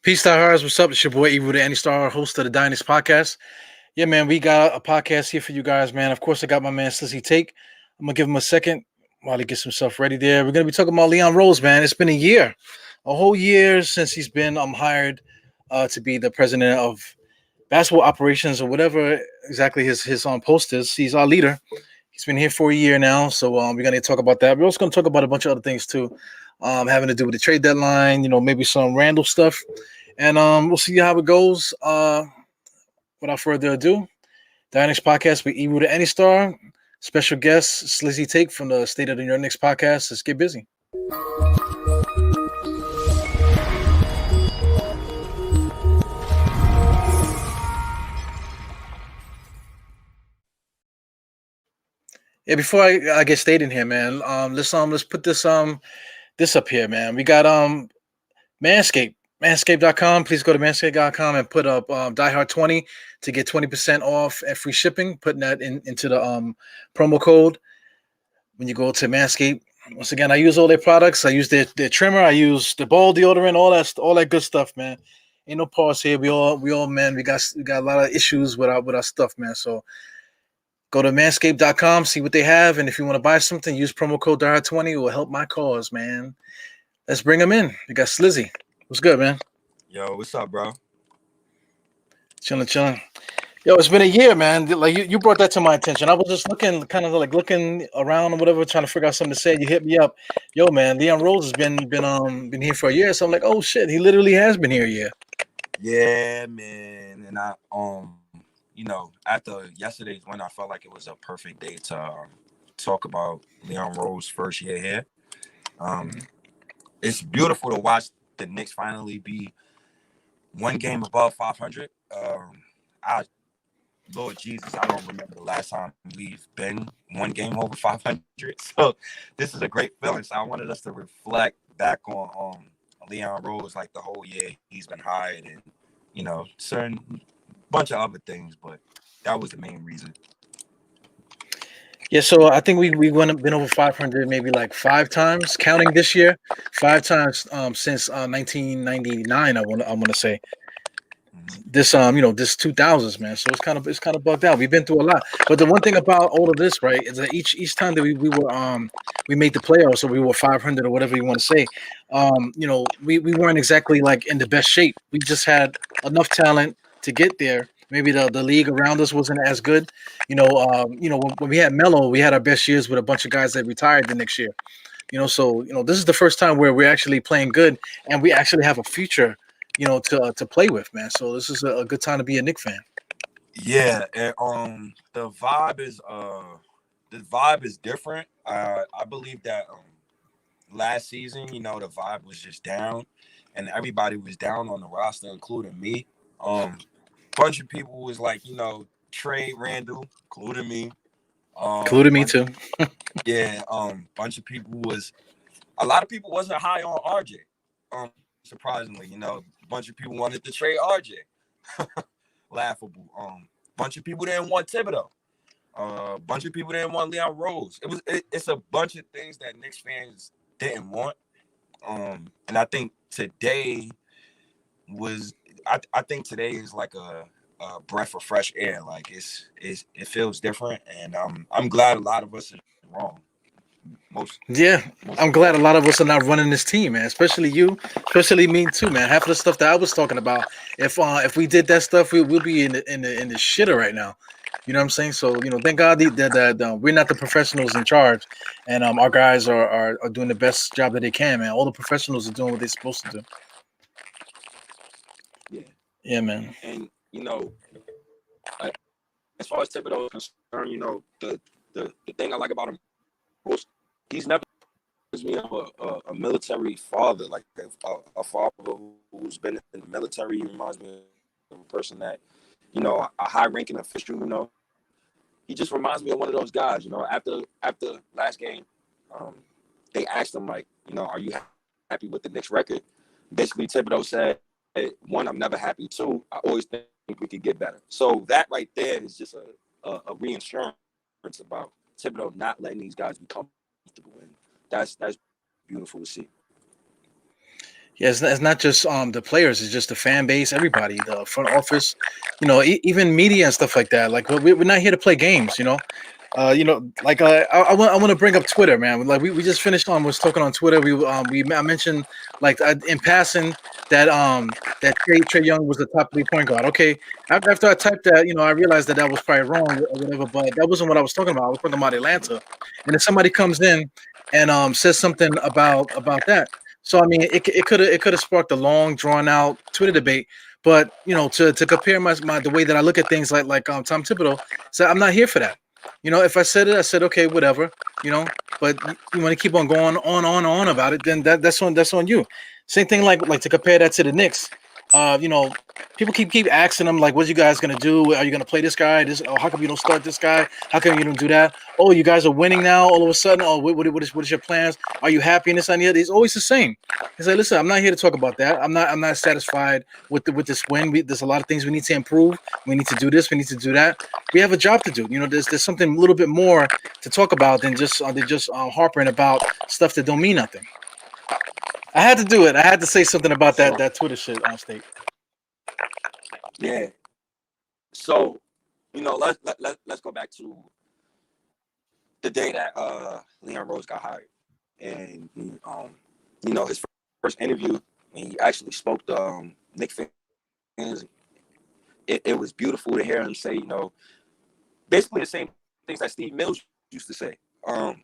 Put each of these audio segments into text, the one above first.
Peace, diehards. What's up? It's your boy Evil the Any Star, host of the Dynasty Podcast. Yeah, man, we got a podcast here for you guys, man. Of course, I got my man Slizzy Take. I'm gonna give him a second while he gets himself ready there. We're gonna be talking about Leon Rose, man. It's been a whole year since he's been hired to be the president of basketball operations or whatever exactly his post is. He's our leader. He's been here for a year now, so we're gonna talk about that. We're also gonna talk about a bunch of other things too, having to do with the trade deadline. Maybe some Randall stuff, and we'll see how it goes. Without further ado, the Knicks Podcast with Evil to Any Star. Special guest Slizzy Take from the State of the York Knicks Podcast. Let's get busy. Yeah, before I get stayed in here, man. Let's put this up here, man. We got Manscaped. Manscaped.com. Please go to manscaped.com and put up Die Hard 20 to get 20% off and free shipping. Putting that into the promo code when you go to Manscaped. Once again, I use all their products. I use their trimmer. I use the ball deodorant, all that good stuff, man. Ain't no pause here. We all man. We got a lot of issues with our stuff, man. So go to manscaped.com, see what they have, and if you want to buy something, use promo code DIR20. It will help my cause, man. Let's bring them in. We got Slizzy. What's good, man? Yo, what's up, bro? Chilling. Yo, it's been a year, man. Like you brought that to my attention. I was just looking around or whatever, trying to figure out something to say. You hit me up. Yo, man, Leon Rose has been here for a year. So I'm like, oh shit, he literally has been here a year. Yeah, man. And I after yesterday's win, I felt like it was a perfect day to talk about Leon Rose's first year here. It's beautiful to watch the Knicks finally be one game above 500. Lord Jesus, I don't remember the last time we've been one game over 500. So this is a great feeling. So I wanted us to reflect back on Leon Rose, like the whole year he's been hired, and certain bunch of other things, but that was the main reason. Yeah, so I think we been over 500 maybe like 5 times, counting this year, 5 times since 1999. I want to say this this 2000s, man. So it's kind of bugged out. We've been through a lot, but the one thing about all of this, right, is that each time that we made the playoffs, or we were 500 or whatever you want to say, we weren't exactly like in the best shape. We just had enough talent to get there. Maybe the league around us wasn't as good. When we had Melo, we had our best years with a bunch of guys that retired the next year. So this is the first time where we're actually playing good and we actually have a future, to play with, man. So this is a good time to be a Knicks fan. Yeah, and the vibe is different. I believe that last season, the vibe was just down, and everybody was down on the roster, including me. Bunch of people was like, trade Randall, including me. Including me too. Yeah, a lot of people wasn't high on RJ. Surprisingly, a bunch of people wanted to trade RJ. Laughable. Bunch of people didn't want Thibodeau. Bunch of people didn't want Leon Rose. It's a bunch of things that Knicks fans didn't want. And I think today today is like a breath of fresh air. Like it feels different, and I'm glad a lot of us are wrong. Yeah, I'm glad a lot of us are not running this team, man. Especially you, especially me too, man. Half of the stuff that I was talking about, if we did that stuff, we'll be in the shitter right now. You know what I'm saying? So thank God that we're not the professionals in charge, and our guys are doing the best job that they can, man. All the professionals are doing what they're supposed to do. Yeah, Yeah, man. and as far as Thibodeau is concerned, the thing I like about him most, he's never me of a military father, like a father who's been in the military. He reminds me of a person that, a high-ranking official. He just reminds me of one of those guys. After last game, they asked him like, are you happy with the Knicks record? Basically, Thibodeau said, one, I'm never happy. Two, I always think we could get better. So that right there is just a reinsurance about Thibodeau not letting these guys be comfortable, and that's beautiful to see. Yeah, it's not just the players; it's just the fan base, everybody, the front office, even media and stuff like that. Like we're not here to play games, like I want to bring up Twitter, man. Like we just finished was talking on Twitter. I mentioned like in passing that Trey Young was the top 3 point guard. Okay, after I typed that, I realized that was probably wrong or whatever, but that wasn't what I was talking about. I was talking about Atlanta, and if somebody comes in and says something about that. So I mean, it could have sparked a long, drawn out Twitter debate. But to compare my the way that I look at things, like Tom Thibodeau said, I'm not here for that. If I said it, I said okay, whatever. But you want to keep on going on about it, then that's on you. Same thing like to compare that to the Knicks. Uh, you know, People keep asking them like, "What you guys gonna do? Are you gonna play this guy? Oh, how come you don't start this guy? How come you don't do that? Oh, you guys are winning now. All of a sudden, oh, what is your plans? Are you happy? And this and the other. It's always the same. It's like, listen, I'm not here to talk about that. I'm not satisfied with this win. There's a lot of things we need to improve. We need to do this. We need to do that. We have a job to do. There's something a little bit more to talk about than just harping about stuff that don't mean nothing. I had to do it. I had to say something about So that Twitter shit on state. yeah. So let's go back to the day that Leon Rose got hired, and his first interview when he actually spoke to Knicks fans. It was beautiful to hear him say, basically the same things that Steve Mills used to say. We're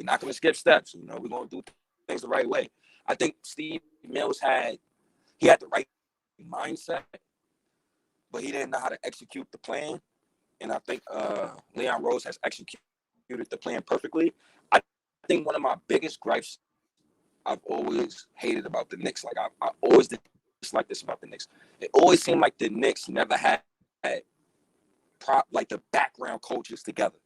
not going to skip steps. We're going to do things the right way. I think Steve Mills had the right mindset, but he didn't know how to execute the plan. And I think Leon Rose has executed the plan perfectly. I think one of my biggest gripes I've always hated about the Knicks, like I always dislike this about the Knicks. It always seemed like the Knicks never had like the background coaches together.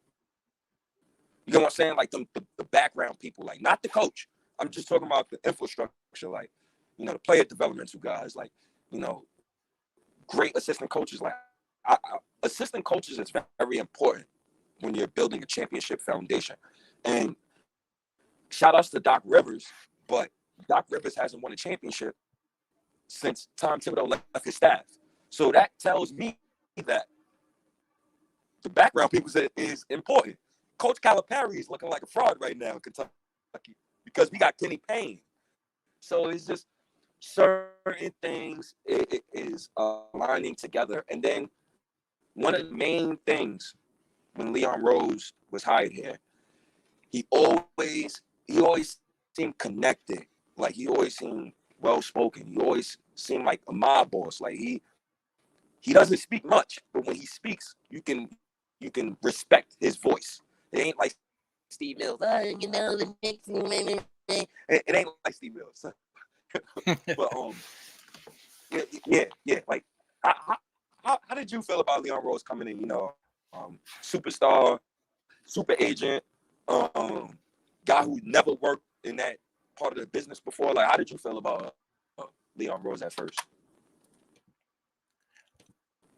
You know what I'm saying? Like the background people, like not the coach. I'm just talking about the infrastructure, like, the player developmental guys, like, great assistant coaches. Like assistant coaches is very important when you're building a championship foundation. And shout outs to Doc Rivers, but Doc Rivers hasn't won a championship since Tom Thibodeau left his staff. So that tells me that the background people is important. Coach Calipari is looking like a fraud right now in Kentucky because we got Kenny Payne. So it's just certain things it is aligning together. And then one of the main things when Leon Rose was hired here, he always seemed connected. Like he always seemed well spoken. He always seemed like a mob boss. Like he doesn't speak much, but when he speaks, you can respect his voice. It ain't like Steve Mills. The Knicks. It ain't like Steve Mills. But yeah. Like, how did you feel about Leon Rose coming in? Superstar, super agent, guy who never worked in that part of the business before. Like, how did you feel about Leon Rose at first?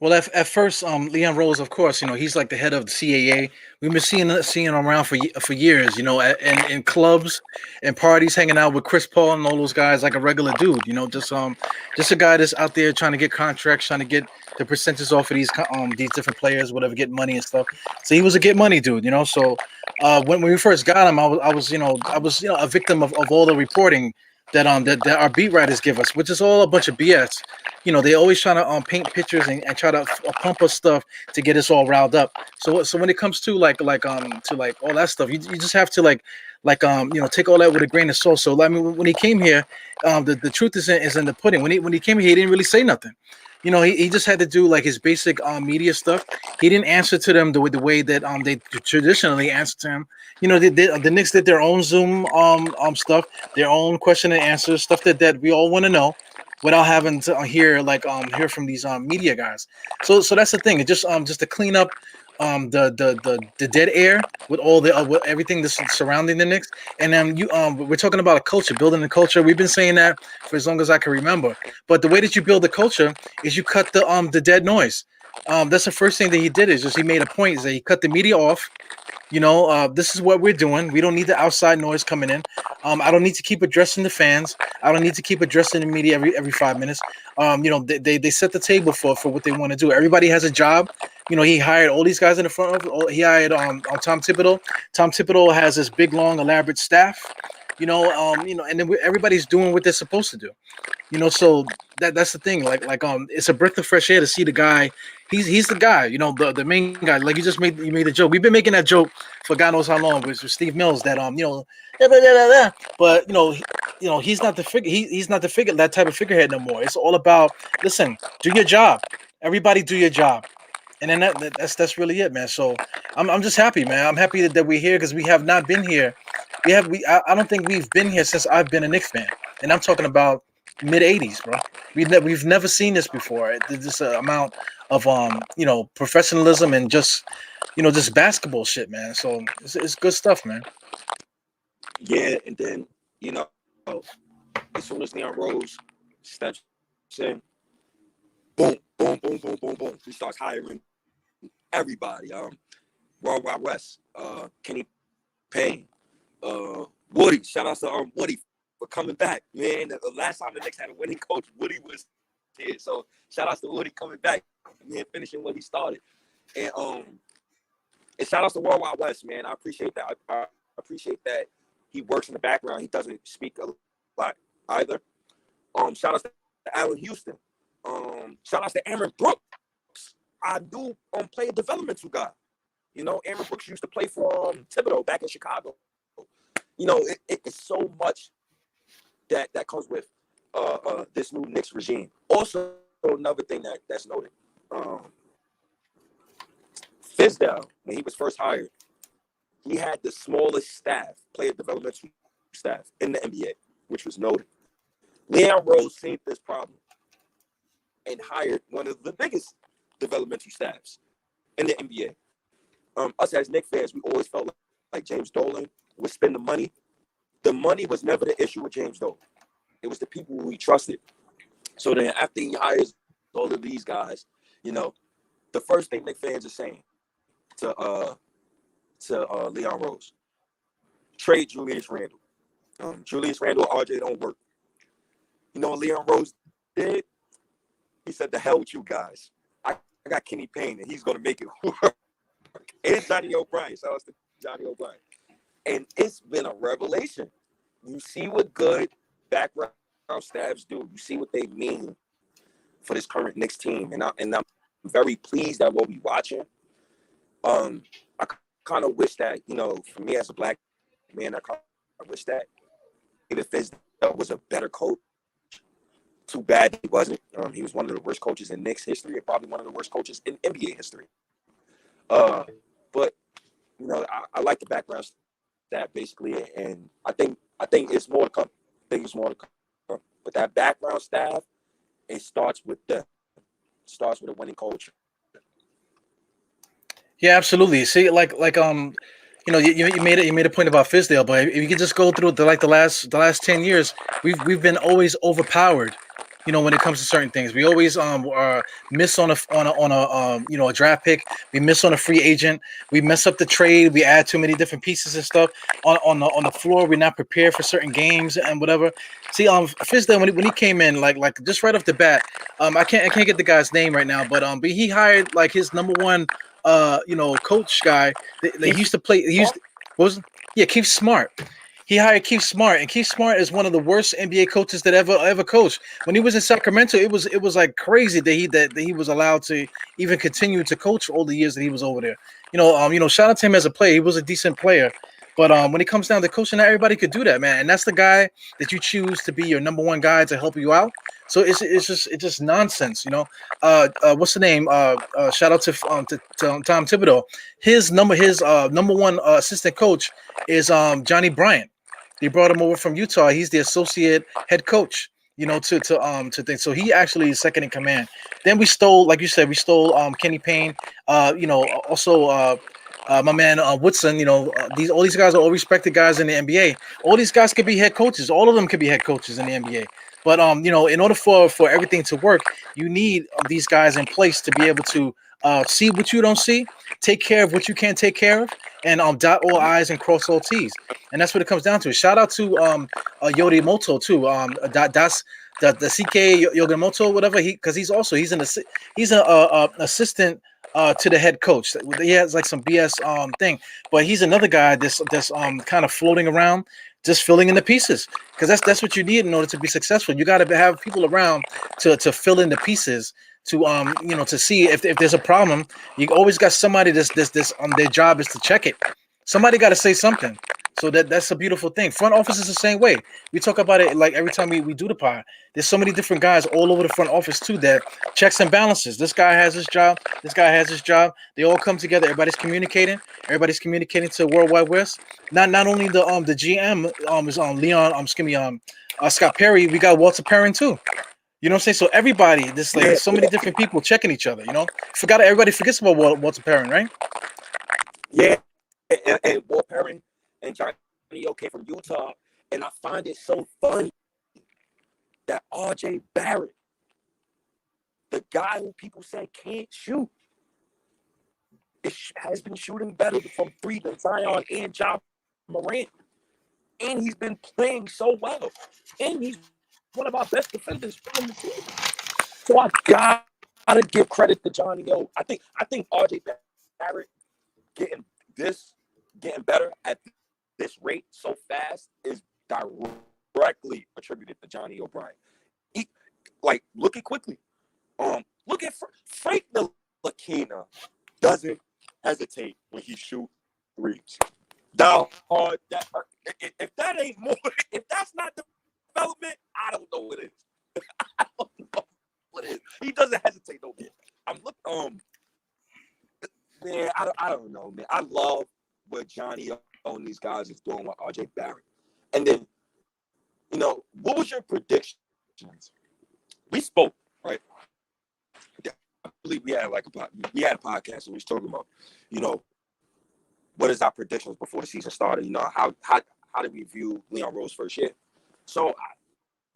Well, at first, Leon Rose, of course, he's like the head of the CAA. We've been seeing him around for years, in clubs and parties, hanging out with Chris Paul and all those guys, like a regular dude, just a guy that's out there trying to get contracts, trying to get the percentages off of these different players, whatever, get money and stuff. So he was a get money dude, So when we first got him, I was a victim of all the reporting that our beat writers give us, which is all a bunch of BS. They always trying to paint pictures and try to pump us stuff to get us all riled up. So when it comes to like all that stuff, you just have to take all that with a grain of salt. So I mean, when he came here, the truth is in the pudding. When he came here, he didn't really say nothing. He just had to do like his basic media stuff. He didn't answer to them the way that they traditionally answer to him. The Knicks did their own Zoom stuff, their own question and answer stuff that we all want to know, without having to hear from these media guys. So that's the thing. It just to clean up the dead air with all with everything that's surrounding the Knicks. And then we're talking about a culture, building a culture. We've been saying that for as long as I can remember. But the way that you build a culture is you cut the dead noise. that's the first thing that he did is just he made a point is that he cut the media off. This is what we're doing. We don't need the outside noise coming in. I don't need to keep addressing the fans. I don't need to keep addressing the media every 5 minutes. They set the table for what they want to do. Everybody has a job. He hired all these guys in the front of. He hired Tom Thibodeau. Tom Thibodeau has this big, long, elaborate staff. And then everybody's doing what they're supposed to do. So that's the thing. It's a breath of fresh air to see the guy. He's the guy. The main guy. Like you made a joke. We've been making that joke for God knows how long with Steve Mills. That but he's not the figure. He's not the figure that type of figurehead no more. It's all about listen, do your job. Everybody do your job. And then that's really it, man. So I'm just happy, man. I'm happy that we're here because we have not been here. I don't think we've been here since I've been a Knicks fan, and I'm talking about mid '80s, bro. We've never seen this before. This amount of professionalism and just basketball shit, man. So it's good stuff, man. Yeah, and then as soon as Leon Rose steps in, boom, boom, boom, boom, boom, boom. He starts hiring everybody. World Wide West, Kenny Payne, Woody. Shout out to Woody for coming back, man. The last time the Knicks had a winning coach, Woody was here. So shout out to Woody coming back, man, finishing what he started. And shout out to World Wide West, man. I appreciate that. I appreciate that he works in the background. He doesn't speak a lot either. Shout out to Allen Houston. Shout out to Aaron Brooks. I do play a developmental guy. Aaron Brooks used to play for Thibodeau back in Chicago. It's so much that comes with this new Knicks regime. Also, another thing that's noted, Fizdale, when he was first hired, he had the smallest staff, player developmental staff in the NBA, which was noted. Leon Rose seen this problem and hired one of the biggest developmental staffs in the NBA. Us as Knicks fans, we always felt like James Dolan would spend the money. The money was never the issue with James Dolan. It was the people who he trusted. So then after he hires all of these guys, the first thing Knicks fans are saying to Leon Rose, trade Julius Randle. Julius Randle, RJ don't work. Leon Rose did? He said, the hell with you guys. I got Kenny Payne, and he's going to make it work. And Johnny O'Brien. So it's Johnny O'Brien. And it's been a revelation. You see what good background staffs do. You see what they mean for this current Knicks team. And I'm very pleased at what we're watching. I kind of wish that, for me as a black man, I wish that if Fizdale was a better coach. Too bad he wasn't. He was one of the worst coaches in Knicks history and probably one of the worst coaches in NBA history. But I like the background stat basically, and I think it's more to come. But that background staff, it starts with a winning culture. Yeah, absolutely. See, you made a point about Fizdale, but if you could just go through the last 10 years, we've been always overpowered. When it comes to certain things, we always miss on a draft pick. We miss on a free agent. We mess up the trade. We add too many different pieces and stuff on the floor. We're not prepared for certain games and whatever. See, Fizdale when he came in, like just right off the bat, I can't get the guy's name right now, but he hired like his number one coach guy. They used to play. Keith Smart. He hired Keith Smart, and Keith Smart is one of the worst NBA coaches that ever coached. When he was in Sacramento, it was like crazy that he was allowed to even continue to coach all the years that he was over there. Shout out to him as a player. He was a decent player, but when it comes down to coaching, not everybody could do that, man. And that's the guy that you choose to be your number one guy to help you out. So it's just nonsense, what's the name? Shout out to Tom Thibodeau. His number one assistant coach is Johnny Bryant. They brought him over from Utah. He's the associate head coach, to things. So he actually is second in command. Then we stole, like you said, Kenny Payne. Also my man Woodson. These guys are all respected guys in the NBA. All these guys could be head coaches. All of them could be head coaches in the NBA. But in order for everything to work, you need these guys in place to be able to see what you don't see, take care of what you can't take care of, and dot all I's and cross all T's. And that's what it comes down to. Shout out to Yodi Moto too. That's the CK Yogamoto, whatever. He's an assistant to the head coach. He has like some BS thing, but he's another guy that's kind of floating around, just filling in the pieces, because that's what you need in order to be successful. You got to have people around to fill in the pieces, to see if there's a problem. You always got somebody that's their job is to check it. Somebody got to say something. So that's a beautiful thing. Front office is the same way. We talk about it like every time we do the pod. There's so many different guys all over the front office too that checks and balances. This guy has his job. This guy has his job. They all come together. Everybody's communicating. Everybody's communicating to World Wide West. Not only the GM is Leon excuse me Scott Perry. We got Walter Perrin too. You know what I'm saying? So everybody, this like so many different people checking each other. Everybody forgets about Walter Perrin, right? Yeah, and Walter Perrin and Johnny O came from Utah, and I find it so funny that RJ Barrett, the guy who people say can't shoot, has been shooting better from three than Zion and Ja Morant, and he's been playing so well, and he's one of our best defenders on the team. So I gotta give credit to Johnny O. I think RJ Barrett getting better at this rate so fast is directly attributed to Johnny O'Brien. Look at quickly. Look at Frank Ntilikina doesn't hesitate when he shoots threes. Now, if that ain't more, if that's not development, I don't know what it is. I don't know what it is. He doesn't hesitate no more. I'm looking. Man, I don't know, man. I love what Johnny O and these guys is doing with RJ Barrett. And then, what was your predictions? We spoke, right? I believe we had a podcast and we was talking about, what is our predictions before the season started? How did we view Leon Rose's first year? So,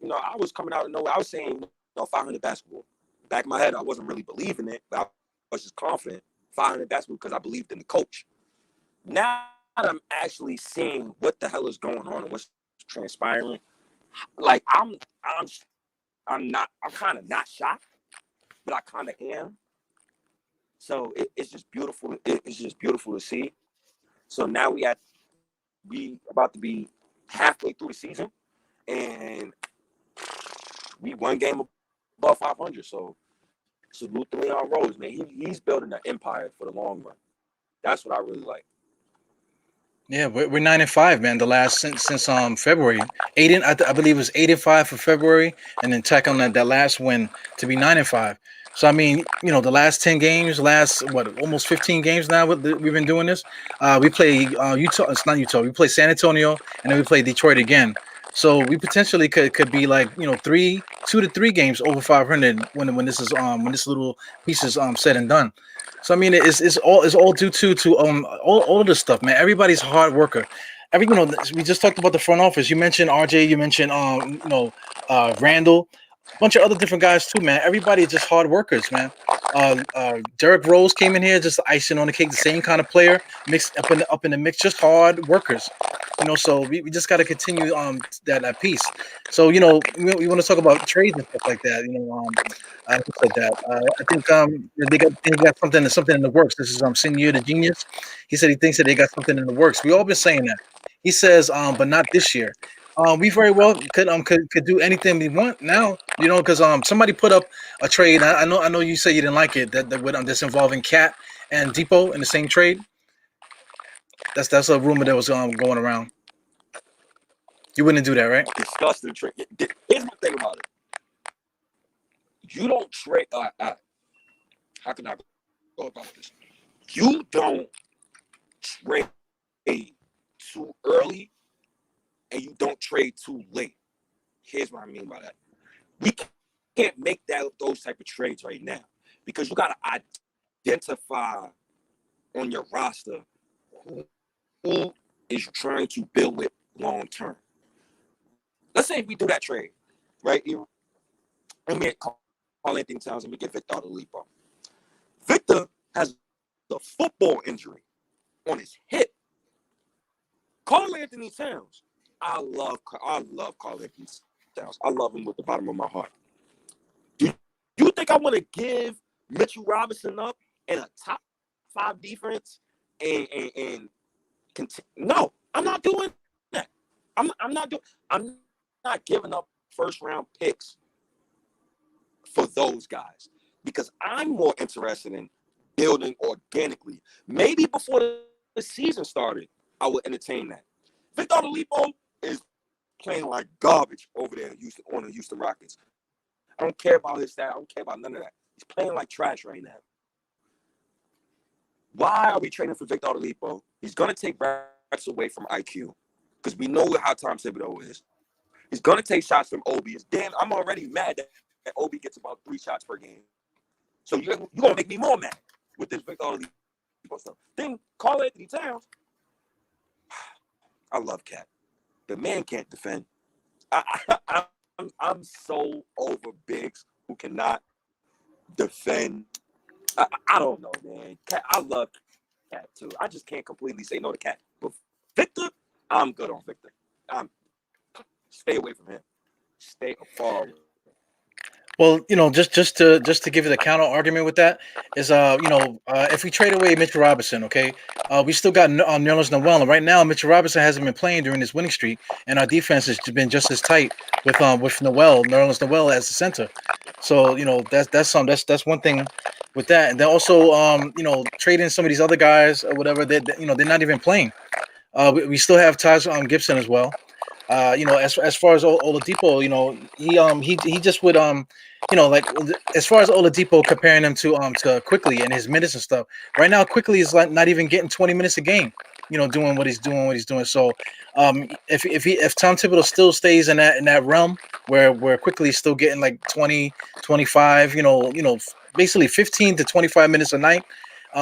I was coming out of nowhere. I was saying, 500 basketball. Back in my head, I wasn't really believing it, but I was just confident. 500 basketball because I believed in the coach. Now I'm actually seeing what the hell is going on and what's transpiring. Like I'm kind of not shocked, but I kind of am. So it's just beautiful. It's just beautiful to see. So now we about to be halfway through the season, and we one game above 500. So salute to Leon Rose, man. He's building an empire for the long run. That's what I really like. Yeah, we're 9-5, man. The last since February, I believe it was 8-5 for February, and then tack on that last win to be 9-5. So I mean, the last 10 games, almost 15 games now. We've been doing this. We play Utah. It's not Utah. We play San Antonio, and then we play Detroit again. So we potentially could be like 2 to 3 games over 500 when this little piece is said and done. So I mean, it's all due to all of this stuff, man. Everybody's a hard worker. We just talked about the front office. You mentioned RJ. You mentioned Randle, a bunch of other different guys too, man. Everybody is just hard workers, man. Derrick Rose came in here just icing on the cake, the same kind of player, mixed up in the mix, just hard workers. So we just got to continue that piece. So we want to talk about trades and stuff like that. Stuff like that. I think they got something in the works. This is Senior the Genius. He said he thinks that they got something in the works. We all been saying that. He says, but not this year. We very well could do anything we want now, because somebody put up a trade. I know you say you didn't like it that's involving Cat and Depot in the same trade. That's a rumor that was going around. You wouldn't do that, right? Disgusting trade. Here's my thing about it. You don't trade. How can I go about this? You don't trade too early, and you don't trade too late. Here's what I mean by that. We can't make those type of trades right now because you got to identify on your roster who is trying to build with long term. Let's say if we do that trade, right? And we get Carl Anthony Towns and we get Victor Oladipo. Victor has a football injury on his hip. Carl Anthony Towns, I love Carl Anthony Towns. I love him with the bottom of my heart. Do you think I want to give Mitchell Robinson up in a top 5 defense and continue? No, I'm not doing that. I'm not giving up first round picks for those guys because I'm more interested in building organically. Maybe before the season started, I would entertain that. Victor Oladipo is playing like garbage over there on the Houston Rockets. I don't care about his stat. I don't care about none of that. He's playing like trash right now. Why are we trading for Victor Oladipo? He's going to take reps away from IQ because we know how Tom Thibodeau is. He's going to take shots from Obi. Damn, I'm already mad that Obi gets about 3 shots per game. So you're going to make me more mad with this Victor Oladipo stuff. Then Carl Anthony Towns. I love Cat. The man can't defend. I'm so over bigs who cannot defend. I don't know, man. Cat, I love Cat too. I just can't completely say no to Cat. But Victor, I'm good on Victor. Stay away from him. Stay afar. Well, just to give you the counter argument with that is, if we trade away Mitchell Robinson, okay, we still got Nerlens Noel, and right now Mitchell Robinson hasn't been playing during this winning streak, and our defense has been just as tight with Nerlens Noel as the center. So that's one thing with that, and then also trading some of these other guys or whatever that they're not even playing. We still have Taj Gibson as well. As far as Oladipo, he just would like as far as Oladipo comparing him to Quickly and his minutes and stuff. Right now, Quickly is like not even getting 20 minutes a game. Doing what he's doing. So, if Tom Thibodeau still stays in that realm where Quickly is still getting like 20, 25, basically 15 to 25 minutes a night,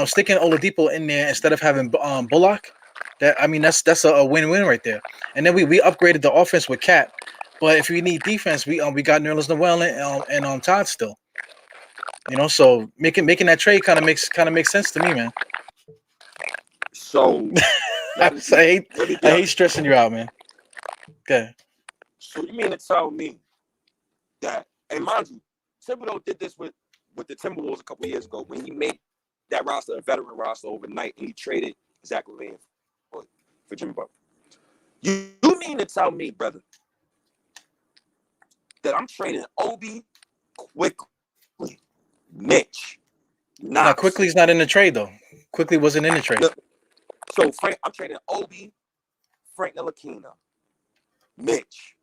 sticking Oladipo in there instead of having Bullock. That's a win-win right there. And then we upgraded the offense with Cat, but if we need defense, we got Nerlens Noel and Todd still. So making that trade kind of makes sense to me, man. So I hate stressing you out, man. Okay. So you mean to tell me that, and mind you, Thibodeau did this with the Timberwolves a couple of years ago when he made that roster a veteran roster overnight and he traded Zach LaVine for Jimmy Butler. You mean to tell me, brother, that I'm trading Obi, Quickly, Mitch, Knox. No, Quickly's not in the trade though. Quickly wasn't in the trade. So I'm trading Obi, Frank Ntilikina, Mitch,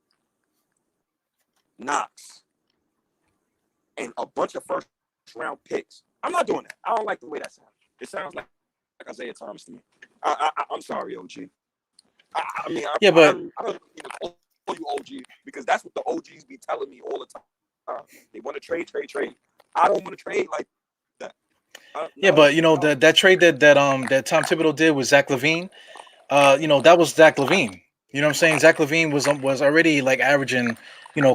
Knox, and a bunch of first round picks. I'm not doing that. I don't like the way that sounds. It sounds like Isaiah Thomas to me. I'm sorry, OG. I don't even call you OG because that's what the OGs be telling me all the time. They want to trade. I don't want to trade like that. But that trade that Tom Thibodeau did with Zach LaVine, that was Zach LaVine. You know what I'm saying? Zach LaVine was already like averaging,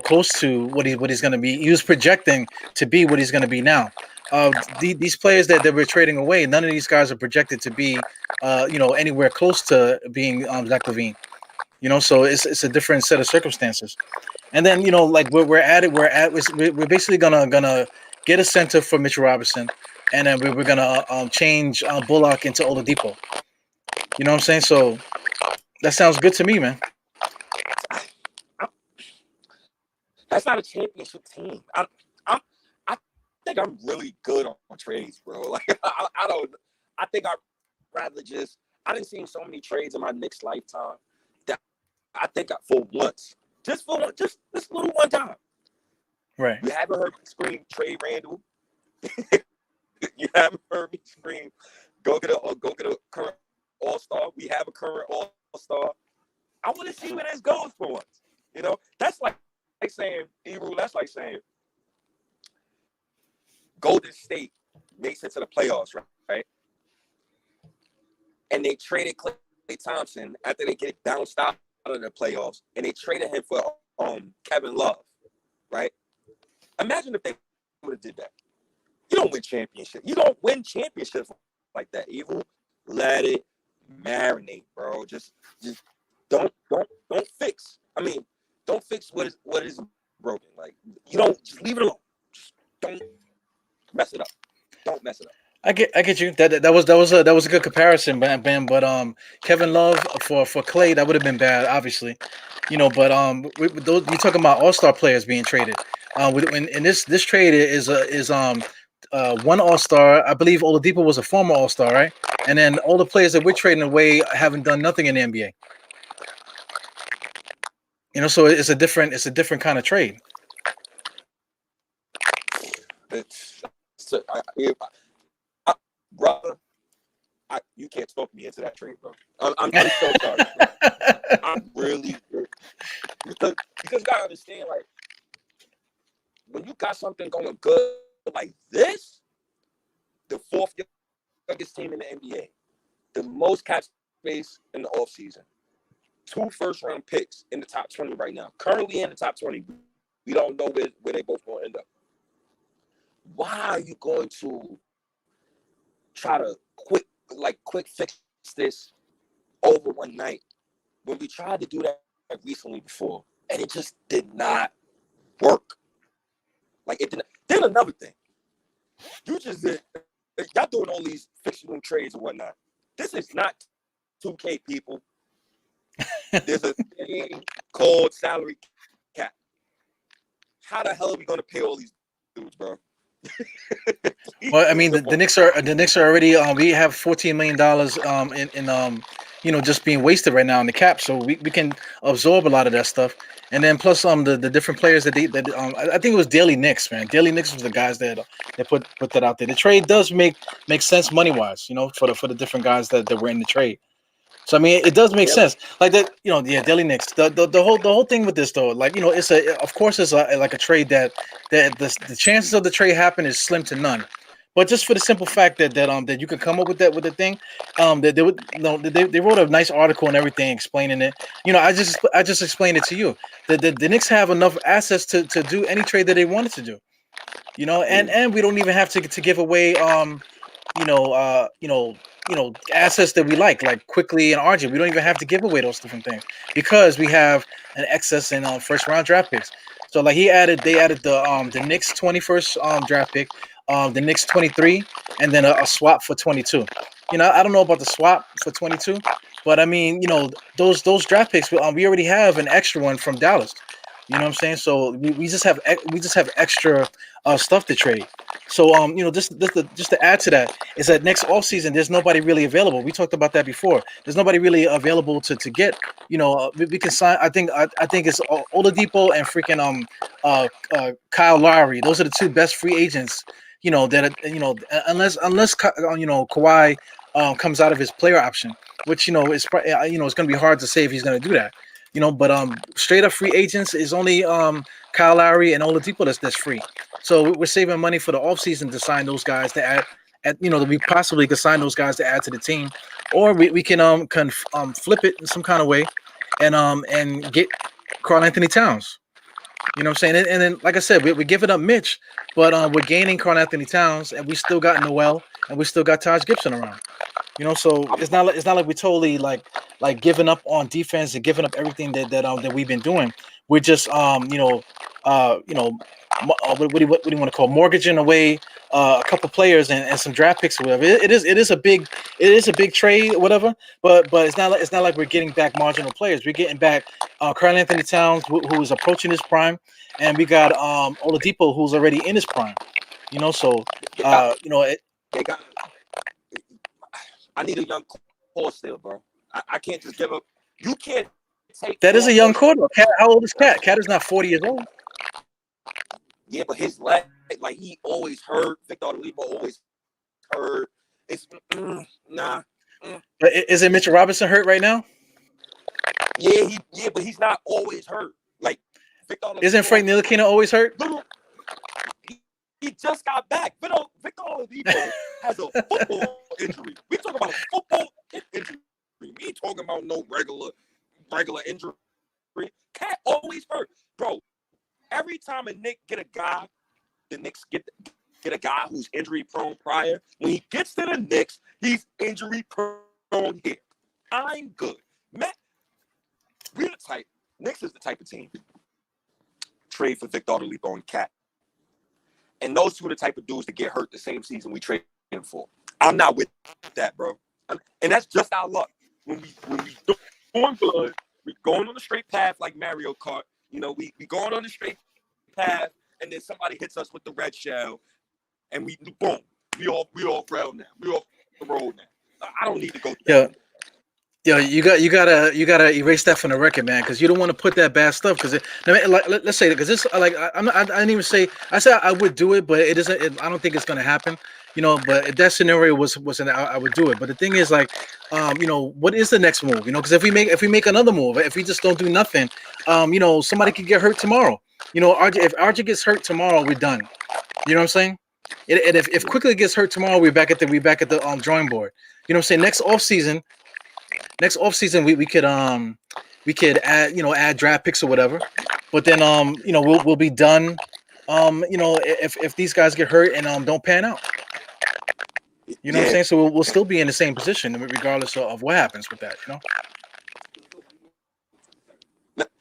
close to what he's going to be. He was projecting to be what he's going to be now. These players that we're trading away, none of these guys are projected to be, anywhere close to being Zach LaVine. So it's a different set of circumstances. And then like we're basically gonna get a center for Mitchell Robinson, and then we're gonna change Bullock into Oladipo. You know what I'm saying? So that sounds good to me, man. That's not a championship team. I think I'm really good on trades, bro. Like I think I'd rather just. I didn't see so many trades in my Knicks lifetime that I think for once, just this little one time. Right. You haven't heard me scream trade Randle. You haven't heard me scream go get a current all-star. We have a current all-star. I want to see where this goes for once. That's like saying, Ebru, that's like saying Golden State makes it to the playoffs, right? And they traded Klay Thompson after they get bounced out of the playoffs, and they traded him for Kevin Love. Imagine if they would have did that. You don't win championship. You don't win championships like that. Evil, let it marinate, bro. Just don't fix. I mean, don't fix what is broken. Like, you don't, just leave it alone. Just don't mess it up. Don't mess it up. I get you. That was a good comparison, Ben. But Kevin Love for Clay, that would have been bad, obviously. But with those, you talking about All-Star players being traded. In this trade is one All-Star. I believe Oladipo was a former All-Star, right? And then all the players that we're trading away haven't done nothing in the NBA. So it's a different kind of trade. Brother, you can't talk me into that trade, bro. I'm so sorry, bro. I'm really, because you gotta understand, like, when you got something going good like this, the fourth youngest team in the NBA, the most cap space in the offseason, 2 first-round picks in the top 20 right now, currently in the top 20. We don't know where they both going to end up. Why are you going to try to quick fix this over one night when we tried to do that recently before and it just did not work? Like, it didn't. Then another thing, you just did. Y'all doing all these fictional trades and whatnot. This is not 2K, people. There's a thing called salary cap. How the hell are we gonna pay all these dudes, bro? Well, I mean, the Knicks are already. We have $14 million in just being wasted right now in the cap, so we can absorb a lot of that stuff. And then plus the different players that I think it was Daily Knicks, man. Daily Knicks was the guys that put that out there. The trade does make sense money wise, for the different guys that were in the trade. So I mean, it does make sense, like that. Daily Knicks. The whole thing with this though, like it's of course it's like a trade that the chances of the trade happen is slim to none. But just for the simple fact that you can come up with the thing, that they would they wrote a nice article and everything explaining it. I just explained it to you. The Knicks have enough assets to do any trade that they wanted to do. And we don't even have to give away assets that we like quickly and RJ. We don't even have to give away those different things because we have an excess in first round draft picks. So like they added the Knicks 21st draft pick, the Knicks 23, and then a swap for 22. I don't know about the swap for 22, but I mean, those draft picks, we already have an extra one from Dallas. You know what I'm saying? So we just have extra stuff to trade. So just to add to that is that next offseason there's nobody really available. We talked about that before. There's nobody really available to get. We can sign. I think it's Oladipo and freaking Kyle Lowry. Those are the 2 best free agents. Unless Kawhi comes out of his player option, which it's going to be hard to say if he's going to do that. But straight up free agents is only Kyle Lowry and Oladipo that's free. So we're saving money for the offseason to sign those guys to add. We possibly could sign those guys to add to the team, or we can flip it in some kind of way, and get Karl-Anthony Towns. You know what I'm saying? And then, like I said, we're giving up Mitch, but we're gaining Karl-Anthony Towns, and we still got Noel, and we still got Taj Gibson around. So it's not like we're totally like giving up on defense and giving up everything that we've been doing. We're just what do you want to call mortgaging away a couple players and some draft picks or whatever. It is a big trade or whatever. But it's not like we're getting back marginal players. We're getting back Karl-Anthony Towns who is approaching his prime, and we got Oladipo who's already in his prime. I need a young core still, bro. I can't just give up. You can't take that is a young core. How old is Cat? Cat is not 40 years old. Yeah, but his leg, like, he always hurt. Victor Oladipo always hurt. It's nah. But is it Mitchell Robinson hurt right now? Yeah, but he's not always hurt. Like, Victor Oladipo, isn't Frank Ntilikina always hurt? He just got back. Victor Oladipo has a football injury. We talking about a football injury. We ain't talking about no regular injury. Cat always hurt, bro. Every time a Knick get a guy Knicks get a guy who's injury prone prior. When he gets to the Knicks, he's injury prone here. I'm good. Matt, we're the type. Knicks is the type of team. Trade for Victor Oladipo and Cat. And those two are the type of dudes that get hurt the same season we trade him for. I'm not with that, bro. And that's just our luck. When we doing good, we're going on a straight path like Mario Kart. You know, we going on a straight path, and then somebody hits us with the red shell, and we boom, we all frail now. We off the road now. I don't need to go through that. Yo, you gotta erase that from the record, man, because you don't want to put that bad stuff. Because let's say that, because this like I didn't even say I said I would do it, but it isn't. I don't think it's gonna happen, you know. But if that scenario was I would do it. But the thing is, like, you know, what is the next move? You know, because if we make another move, if we just don't do nothing, you know, somebody could get hurt tomorrow. You know, if RJ gets hurt tomorrow, we're done. You know what I'm saying? And if Quickly gets hurt tomorrow, we're back at the drawing board. You know what I'm saying? Next offseason, we could add draft picks or whatever, but then you know, we'll be done. You know, if these guys get hurt and don't pan out, you know what I'm saying. So we'll still be in the same position regardless of what happens with that. You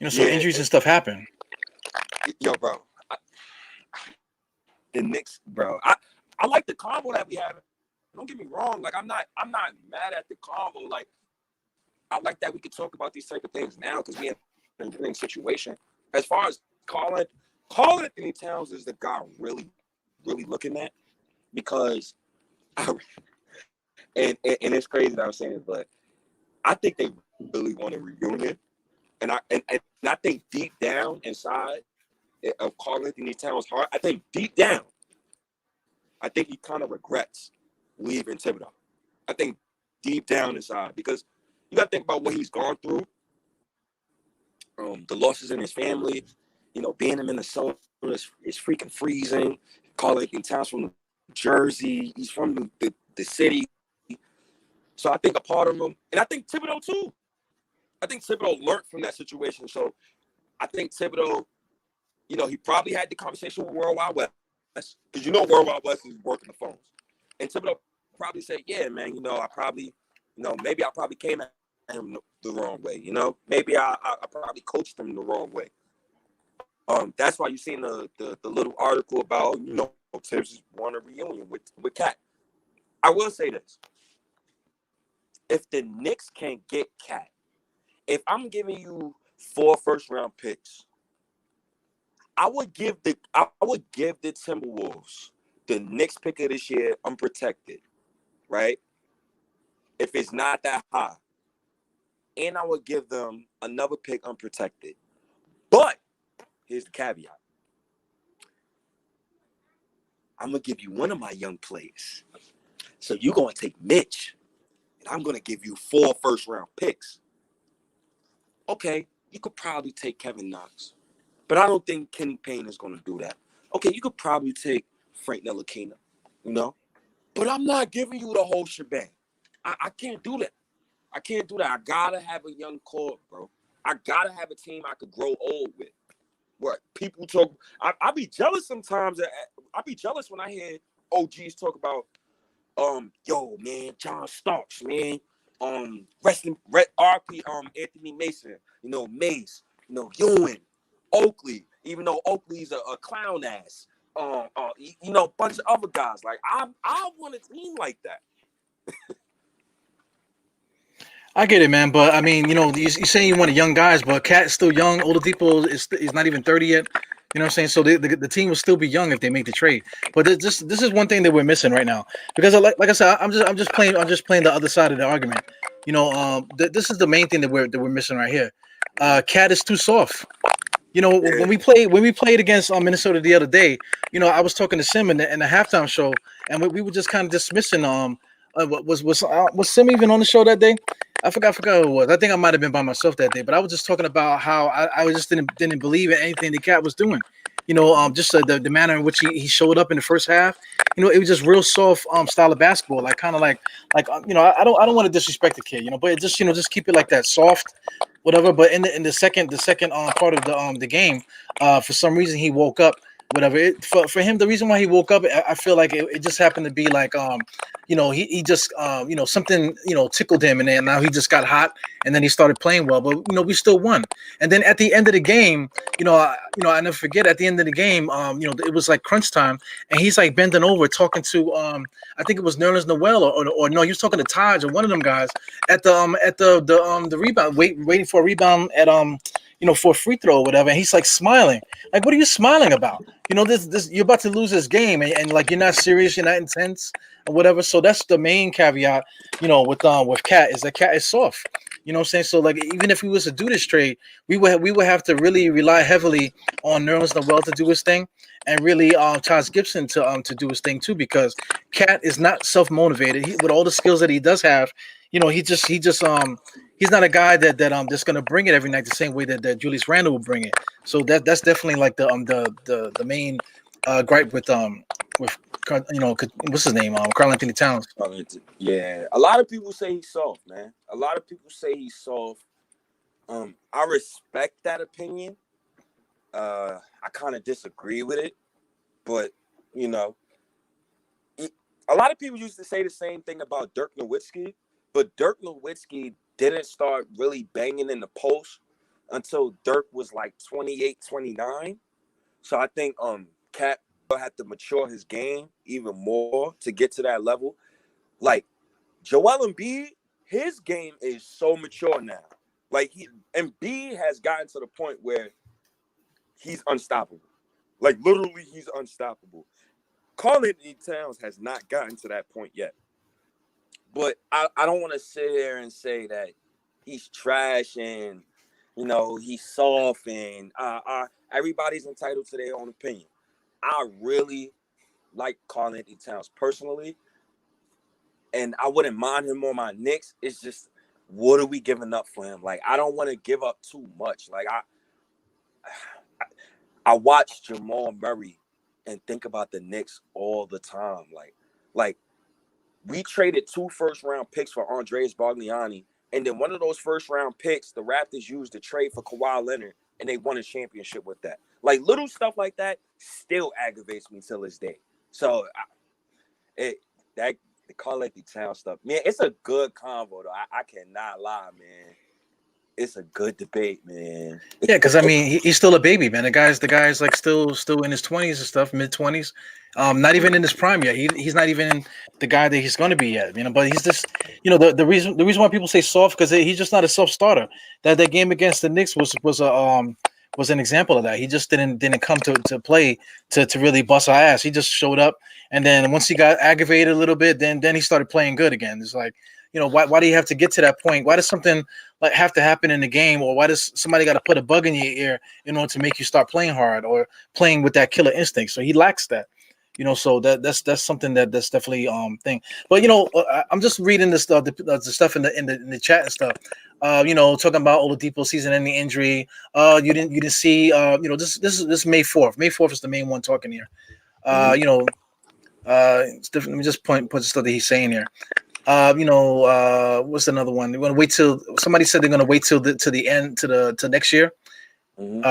know, so injuries and stuff happen. Yo, bro, the Knicks, bro. I like the combo that we have. Don't get me wrong. Like I'm not mad at the combo. Like, I like that we could talk about these type of things now because we have a winning situation. As far as Carl Anthony Towns is the guy I'm really looking at, because and it's crazy that I'm saying it, but I think they really want a reunion, and I think deep down inside of Carl Anthony Towns' heart, I think deep down, I think he kind of regrets leaving Thibodeau. I think deep down inside, because you got to think about what he's gone through, the losses in his family, you know, being in Minnesota is freaking freezing. Carl Anthony Towns from New Jersey, he's from the city. So I think a part of him, and I think Thibodeau too. I think Thibodeau learned from that situation. So I think Thibodeau, you know, he probably had the conversation with World Wide West, because you know World Wide West is working the phones. And Thibodeau probably said, yeah, man, you know, maybe I probably came at him the wrong way, you know? Maybe I probably coached him the wrong way. That's why you seen the little article about, you know, Tibbs want a reunion with Cat. I will say this. If the Knicks can't get Cat, if I'm giving you 4 first-round picks, I would give the Timberwolves the Knicks pick of this year unprotected, right? If it's not that high. And I would give them another pick unprotected. But here's the caveat. I'm going to give you one of my young players. So you're going to take Mitch, and I'm going to give you 4 first-round picks. Okay, you could probably take Kevin Knox, but I don't think Kenny Payne is going to do that. Okay, you could probably take Frank Ntilikina, you know? But I'm not giving you the whole shebang. I can't do that. I can't do that. I got to have a young core, bro. I got to have a team I could grow old with. What people talk, I be jealous sometimes. I be jealous when I hear OGs talk about, yo, man, John Starks, man, wrestling, RP, Anthony Mason, you know, Mace, you know, Ewan, Oakley, even though Oakley's a clown ass, you know, a bunch of other guys. Like, I want a team like that. I get it, man, but I mean, you know, you're saying you want young guys, but Cat is still young. Oladipo is not even 30 yet. You know what I'm saying? So the team will still be young if they make the trade. But this is one thing that we're missing right now, because like I said, I'm just playing the other side of the argument. You know, this is the main thing that we're missing right here. Cat is too soft. You know, when we played against Minnesota the other day, you know, I was talking to Sim in the halftime show, and we were just kind of dismissing was Sim even on the show that day? I forgot who it was. I think I might have been by myself that day, but I was just talking about how I just didn't believe in anything the Cat was doing. You know, just the manner in which he showed up in the first half. You know, it was just real soft style of basketball, like kind of like you know, I don't want to disrespect the kid, you know, but just, you know, just keep it like that, soft, whatever. But in the second part of the game, for some reason he woke up whatever. For him, the reason why he woke up, I feel like it just happened to be like he just something tickled him, and then now he just got hot, and then he started playing well. But we still won. And then at the end of the game, I never forget, at the end of the game, it was like crunch time, and he's like bending over talking to I think it was Nerlens Noel, or no, he was talking to Taj or one of them guys at the rebound, waiting for a rebound at for a free throw or whatever, and he's like smiling. Like, what are you smiling about? This you're about to lose this game, and like you're not serious, you're not intense or whatever. So that's the main caveat, with Cat, is that Cat is soft. You know what I'm saying? So like, even if we was to do this trade, we would have to really rely heavily on Nerlens Noel to do his thing, and really Taj Gibson to do his thing too, because Cat is not self motivated. With all the skills that he does have, he's not a guy that's gonna bring it every night the same way that Julius Randle will bring it. So that's definitely like the main gripe with what's his name, Karl Anthony Towns. Yeah, a lot of people say he's soft, man. A lot of people say he's soft. I respect that opinion. I kind of disagree with it, but a lot of people used to say the same thing about Dirk Nowitzki, but Dirk Nowitzki didn't start really banging in the post until Dirk was like 28, 29. So I think Cat will have to mature his game even more to get to that level. Like Joel Embiid, his game is so mature now. Like Embiid has gotten to the point where he's unstoppable. Like literally he's unstoppable. Karl Anthony Towns has not gotten to that point yet. But I don't want to sit here and say that he's trash and, he's soft and everybody's entitled to their own opinion. I really like Karl Anthony Towns personally, and I wouldn't mind him on my Knicks. It's just, what are we giving up for him? Like, I don't want to give up too much. Like, I watch Jamal Murray and think about the Knicks all the time. Like we traded 2 first-round picks for Andreas Bargnani, and then one of those first-round picks, the Raptors used to trade for Kawhi Leonard, and they won a championship with that. Like, little stuff like that still aggravates me till this day. So, the Karl Anthony Towns stuff, man, it's a good convo, though. I cannot lie, man. It's a good debate, man. Yeah, because I mean, he's still a baby, man. The guy's like still in his 20s and stuff, mid-20s. Not even in his prime yet. He's not even the guy that he's going to be yet. But he's just, the reason why people say soft, because he's just not a self starter. That game against the Knicks was an example of that. He just didn't come to play to really bust our ass. He just showed up, and then once he got aggravated a little bit, then he started playing good again. It's like, why do you have to get to that point? Why does something like have to happen in the game, or why does somebody got to put a bug in your ear in order to make you start playing hard or playing with that killer instinct? So he lacks that, So that's something that's definitely thing. But I'm just reading the stuff in the chat and stuff. Talking about Oladipo season-ending injury. You didn't see. This is May 4th. May 4th is the main one talking here. It's different. Let me just put the stuff that he's saying here. What's another one? They're gonna wait till somebody said they're gonna wait till the end to next year.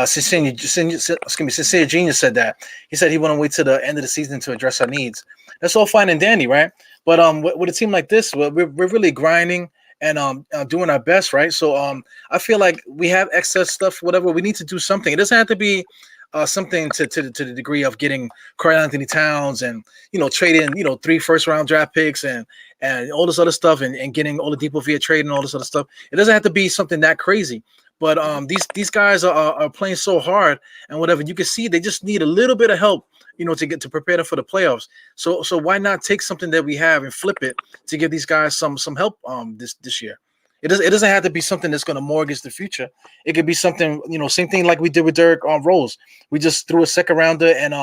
Sincere Genius said that. He said he want to wait till the end of the season to address our needs. That's all fine and dandy, right? But with a team like this, we're really grinding and doing our best, right? So I feel like we have excess stuff, whatever. We need to do something. It doesn't have to be something to the degree of getting Karl Anthony Towns and trading 3 first-round draft picks and all this other stuff and getting Oladipo via trade and all this other stuff. It doesn't have to be something that crazy. But these guys are playing so hard and whatever. You can see they just need a little bit of help, to prepare them for the playoffs. So why not take something that we have and flip it to give these guys some help this year? It doesn't have to be something that's going to mortgage the future. It could be something, same thing like we did with Derrick Rose. We just threw a second rounder and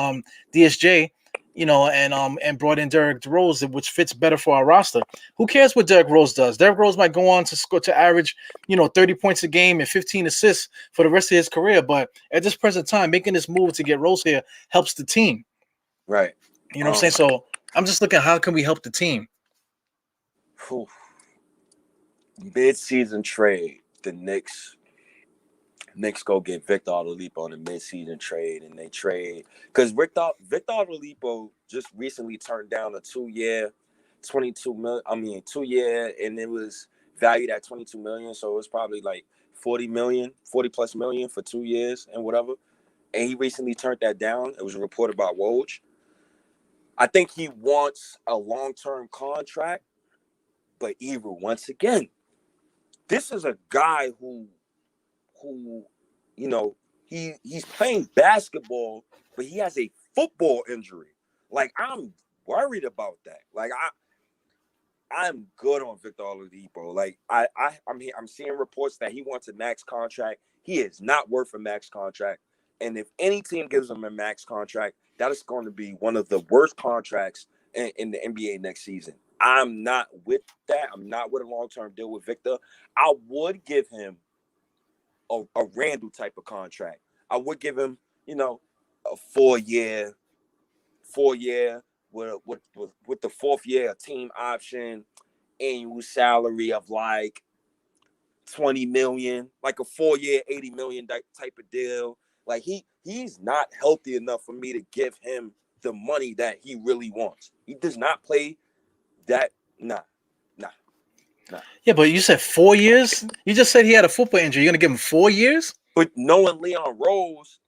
DSJ, and brought in Derrick Rose, which fits better for our roster. Who cares what Derrick Rose does? Derrick Rose might go on to score to average, 30 points a game and 15 assists for the rest of his career. But at this present time, making this move to get Rose here helps the team. Right. You know what I'm saying? So I'm just looking, how can we help the team? Mid-season trade, the Knicks Knicks go get Victor Oladipo on a midseason trade, and they trade because Victor Oladipo just recently turned down a 2-year, 22 million. I mean, 2-year, and it was valued at 22 million. So it was probably like 40 plus million for 2 years and whatever. And he recently turned that down. It was reported by Woj. I think he wants a long-term contract, but Ebro, once again, this is a guy who you know, he's playing basketball, but he has a football injury. Like, I'm worried about that. Like, I'm good on Victor Oladipo. Like, I'm seeing reports that he wants a max contract. He is not worth a max contract. And if any team gives him a max contract, that is going to be one of the worst contracts in the NBA next season. I'm not with that. I'm not with a long-term deal with Victor. I would give him a Randle type of contract. I would give him, a 4-year with the fourth year, a team option, annual salary of like 20 million, like a 4-year, 80 million type of deal. Like he's not healthy enough for me to give him the money that he really wants. He does not play that. Nah. Yeah, but you said 4 years. You just said he had a football injury. You're gonna give him 4 years? But knowing Leon Rose,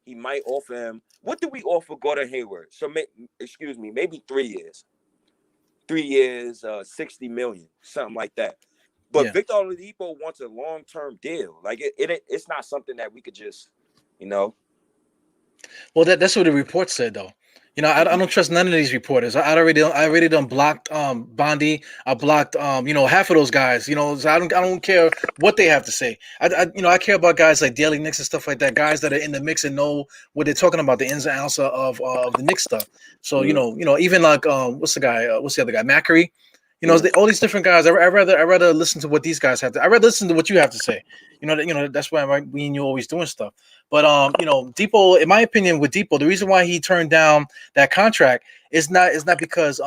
he might offer him. What did we offer Gordon Hayward? So, maybe 3 years. 3 years, 60 million, something like that. But Victor Oladipo wants a long-term deal. Like it's not something that we could just, Well, that's what the report said, though. I don't trust none of these reporters. I already done blocked Bondi. I blocked half of those guys. So I don't care what they have to say. I care about guys like Daily Knicks and stuff like that. Guys that are in the mix and know what they're talking about, the ins and outs of the Knicks stuff. So even like what's the other guy, Macri. All these different guys. I rather listen to what these guys have to. I rather listen to what you have to say. That's why me and you always doing stuff. But Depot, in my opinion, with Depot, the reason why he turned down that contract is not because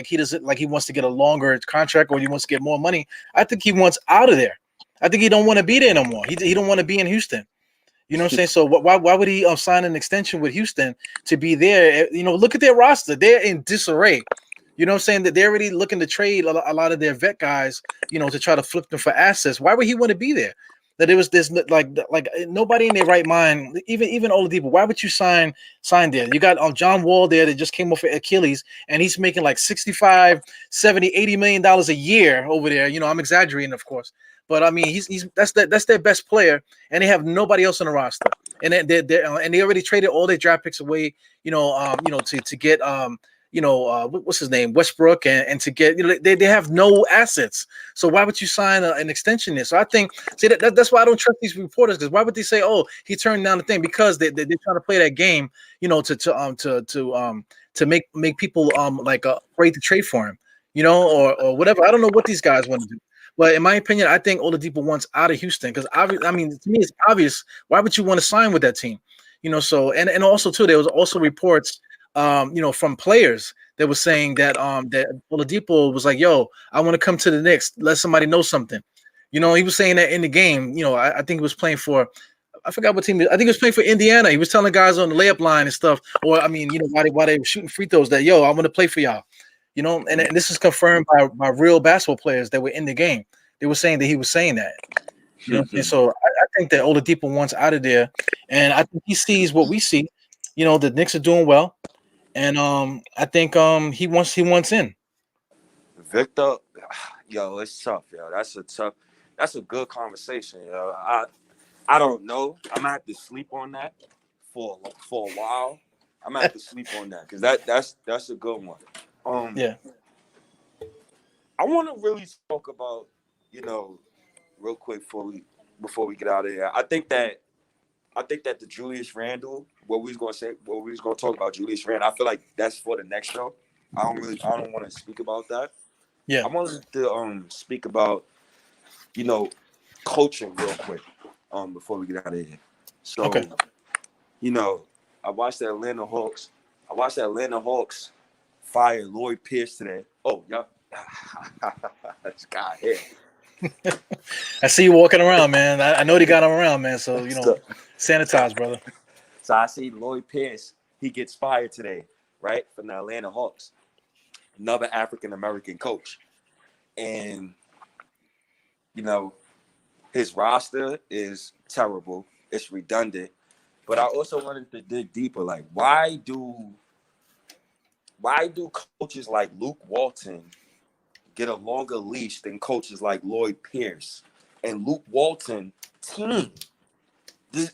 he wants to get a longer contract or he wants to get more money. I think he wants out of there. I think he don't want to be there no more. He don't want to be in Houston. You know what I'm saying? So why would he sign an extension with Houston to be there? Look at their roster. They're in disarray. You know what I'm saying? That they're already looking to trade a lot of their vet guys, to try to flip them for assets. Why would he want to be there? That it was this like nobody in their right mind, even Oladipo. Why would you sign there? You got John Wall there that just came off of Achilles, and he's making like 65, 70, 80 million dollars a year over there. I'm exaggerating, of course, but I mean that's their best player, and they have nobody else on the roster, and they already traded all their draft picks away. To get what's his name, Westbrook, and to get they have no assets. So why would you sign an extension there? So I think that's why I don't trust these reporters, because why would they say, oh, he turned down the thing? Because they're trying to play that game, to make people afraid to trade for him, or whatever. I don't know what these guys want to do. But in my opinion, I think Oladipo wants out of Houston, because to me it's obvious. Why would you want to sign with that team? So and also too, there was also reports from players that was saying that that Oladipo was like, yo, I want to come to the Knicks, let somebody know something. He was saying that in the game. I think he was playing for, I forgot what team. I think he was playing for Indiana. He was telling guys on the layup line and stuff, or while they were shooting free throws, that yo, I want to play for y'all. And this is confirmed by real basketball players that were in the game. They were saying that he was saying that. And so I think that Oladipo wants out of there, and I think he sees what we see. The Knicks are doing well. And I think he wants in. Victor, yo, it's tough, yo. That's a good conversation, yo. I don't know. I'm gonna have to sleep on that for a while. I'm gonna have to sleep on that, because that's a good one. Yeah. I want to really talk about, real quick before we get out of here. I think that the Julius Randle, what we was gonna talk about Julius Randle, I feel like that's for the next show. I don't want to speak about that. Yeah. I wanted to speak about, coaching real quick before we get out of here. So, okay. I watched the Atlanta Hawks fire Lloyd Pierce today. Oh, yeah. This guy here. I see you walking around, man. I know they got him around, man. So So, sanitize, brother. so I see Lloyd Pierce. He gets fired today, right, from the Atlanta Hawks. Another African American coach, and his roster is terrible. It's redundant. But I also wanted to dig deeper. Like, why do coaches like Luke Walton get a longer leash than coaches like Lloyd Pierce? And Luke Walton team,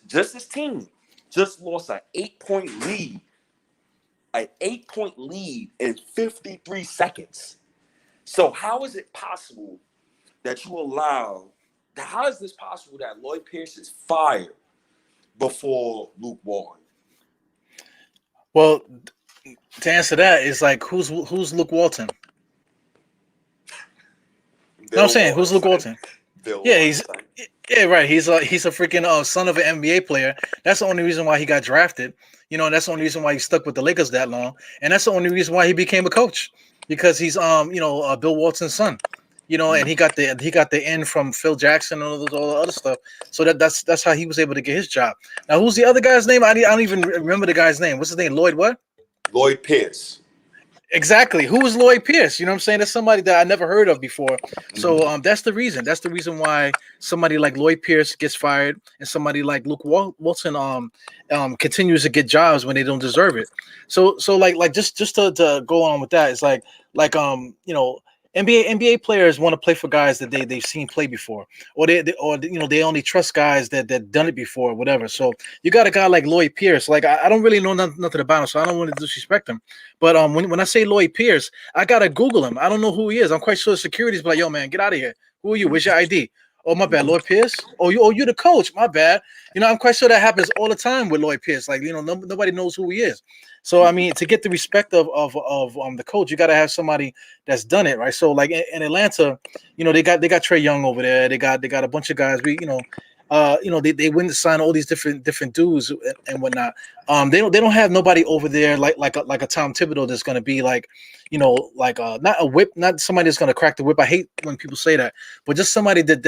just his team, just lost an 8-point lead. An 8-point lead in 53 seconds. So how is it possible that you allow? How is this possible that Lloyd Pierce is fired before Luke Walton? Well, to answer that is like who's Luke Walton? No, I'm saying who's Luke Walton? Bill Yeah, Walton. right. He's a freaking son of an NBA player. That's the only reason why he got drafted. That's the only reason why he stuck with the Lakers that long, and that's the only reason why he became a coach because he's Bill Walton's son. And he got the end from Phil Jackson and all the other stuff. So that's how he was able to get his job. Now, who's the other guy's name? I don't even remember the guy's name. What's his name? Lloyd what? Lloyd Pierce. Exactly. Who is Lloyd Pierce? You know what I'm saying? That's somebody that I never heard of before. So that's the reason. That's the reason why somebody like Lloyd Pierce gets fired and somebody like Luke Walton continues to get jobs when they don't deserve it. So like just to go on with that, it's like NBA players want to play for guys that they've seen play before, or they only trust guys that done it before, whatever. So you got a guy like Lloyd Pierce. Like I don't really know nothing about him, so I don't want to disrespect him. But when I say Lloyd Pierce, I gotta Google him. I don't know who he is. I'm quite sure security's like, yo man, get out of here. Who are you? Where's your ID? Oh my bad, Lloyd Pierce. Oh you the coach. My bad. I'm quite sure that happens all the time with Lloyd Pierce. Like nobody knows who he is. So I mean, to get the respect of the coach, you got to have somebody that's done it, right? So like in Atlanta, they got Trae Young over there. They got a bunch of guys. They went to sign all these different dudes and whatnot. They don't have nobody over there like a Tom Thibodeau that's gonna be like, not a whip, not somebody that's gonna crack the whip. I hate when people say that, but just somebody that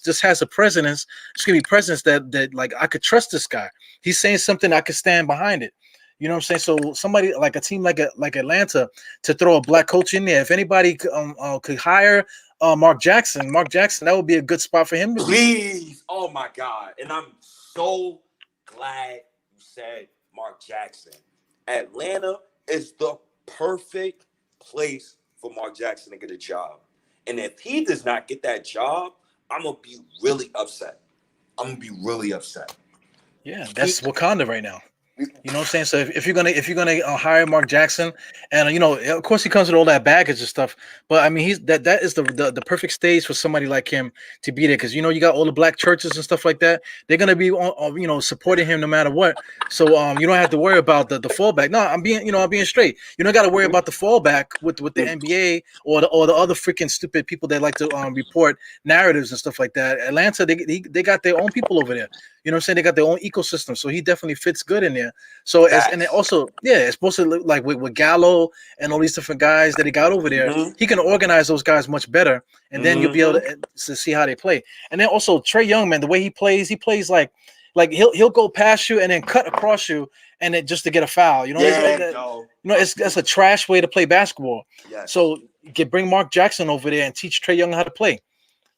just has a presence. It's gonna be presence that like I could trust this guy. He's saying something, I could stand behind it. You know what I'm saying? So somebody like a team like Atlanta to throw a black coach in there. If anybody could hire Mark Jackson, that would be a good spot for him to be. Please, oh my God! And I'm so glad you said Mark Jackson. Atlanta is the perfect place for Mark Jackson to get a job. And if he does not get that job, I'm gonna be really upset. Yeah, that's Wakanda right now. You know what I'm saying? So if you're gonna hire Mark Jackson, and of course he comes with all that baggage and stuff, but I mean that is the perfect stage for somebody like him to be there because you got all the black churches and stuff like that. They're gonna be supporting him no matter what. So you don't have to worry about the fallback. No, I'm being straight. You don't got to worry about the fallback with the NBA or the other freaking stupid people that like to report narratives and stuff like that. Atlanta, they got their own people over there. You know what I'm saying? They got their own ecosystem, so he definitely fits good in there. So and then also, it's supposed to look like with Gallo and all these different guys that he got over there, he can organize those guys much better, and then you'll be able to see how they play. And then also Trae Young, man, the way he plays like he'll go past you and then cut across you, and it just to get a foul. That's a trash way to play basketball. Yes. So bring Mark Jackson over there and teach Trae Young how to play.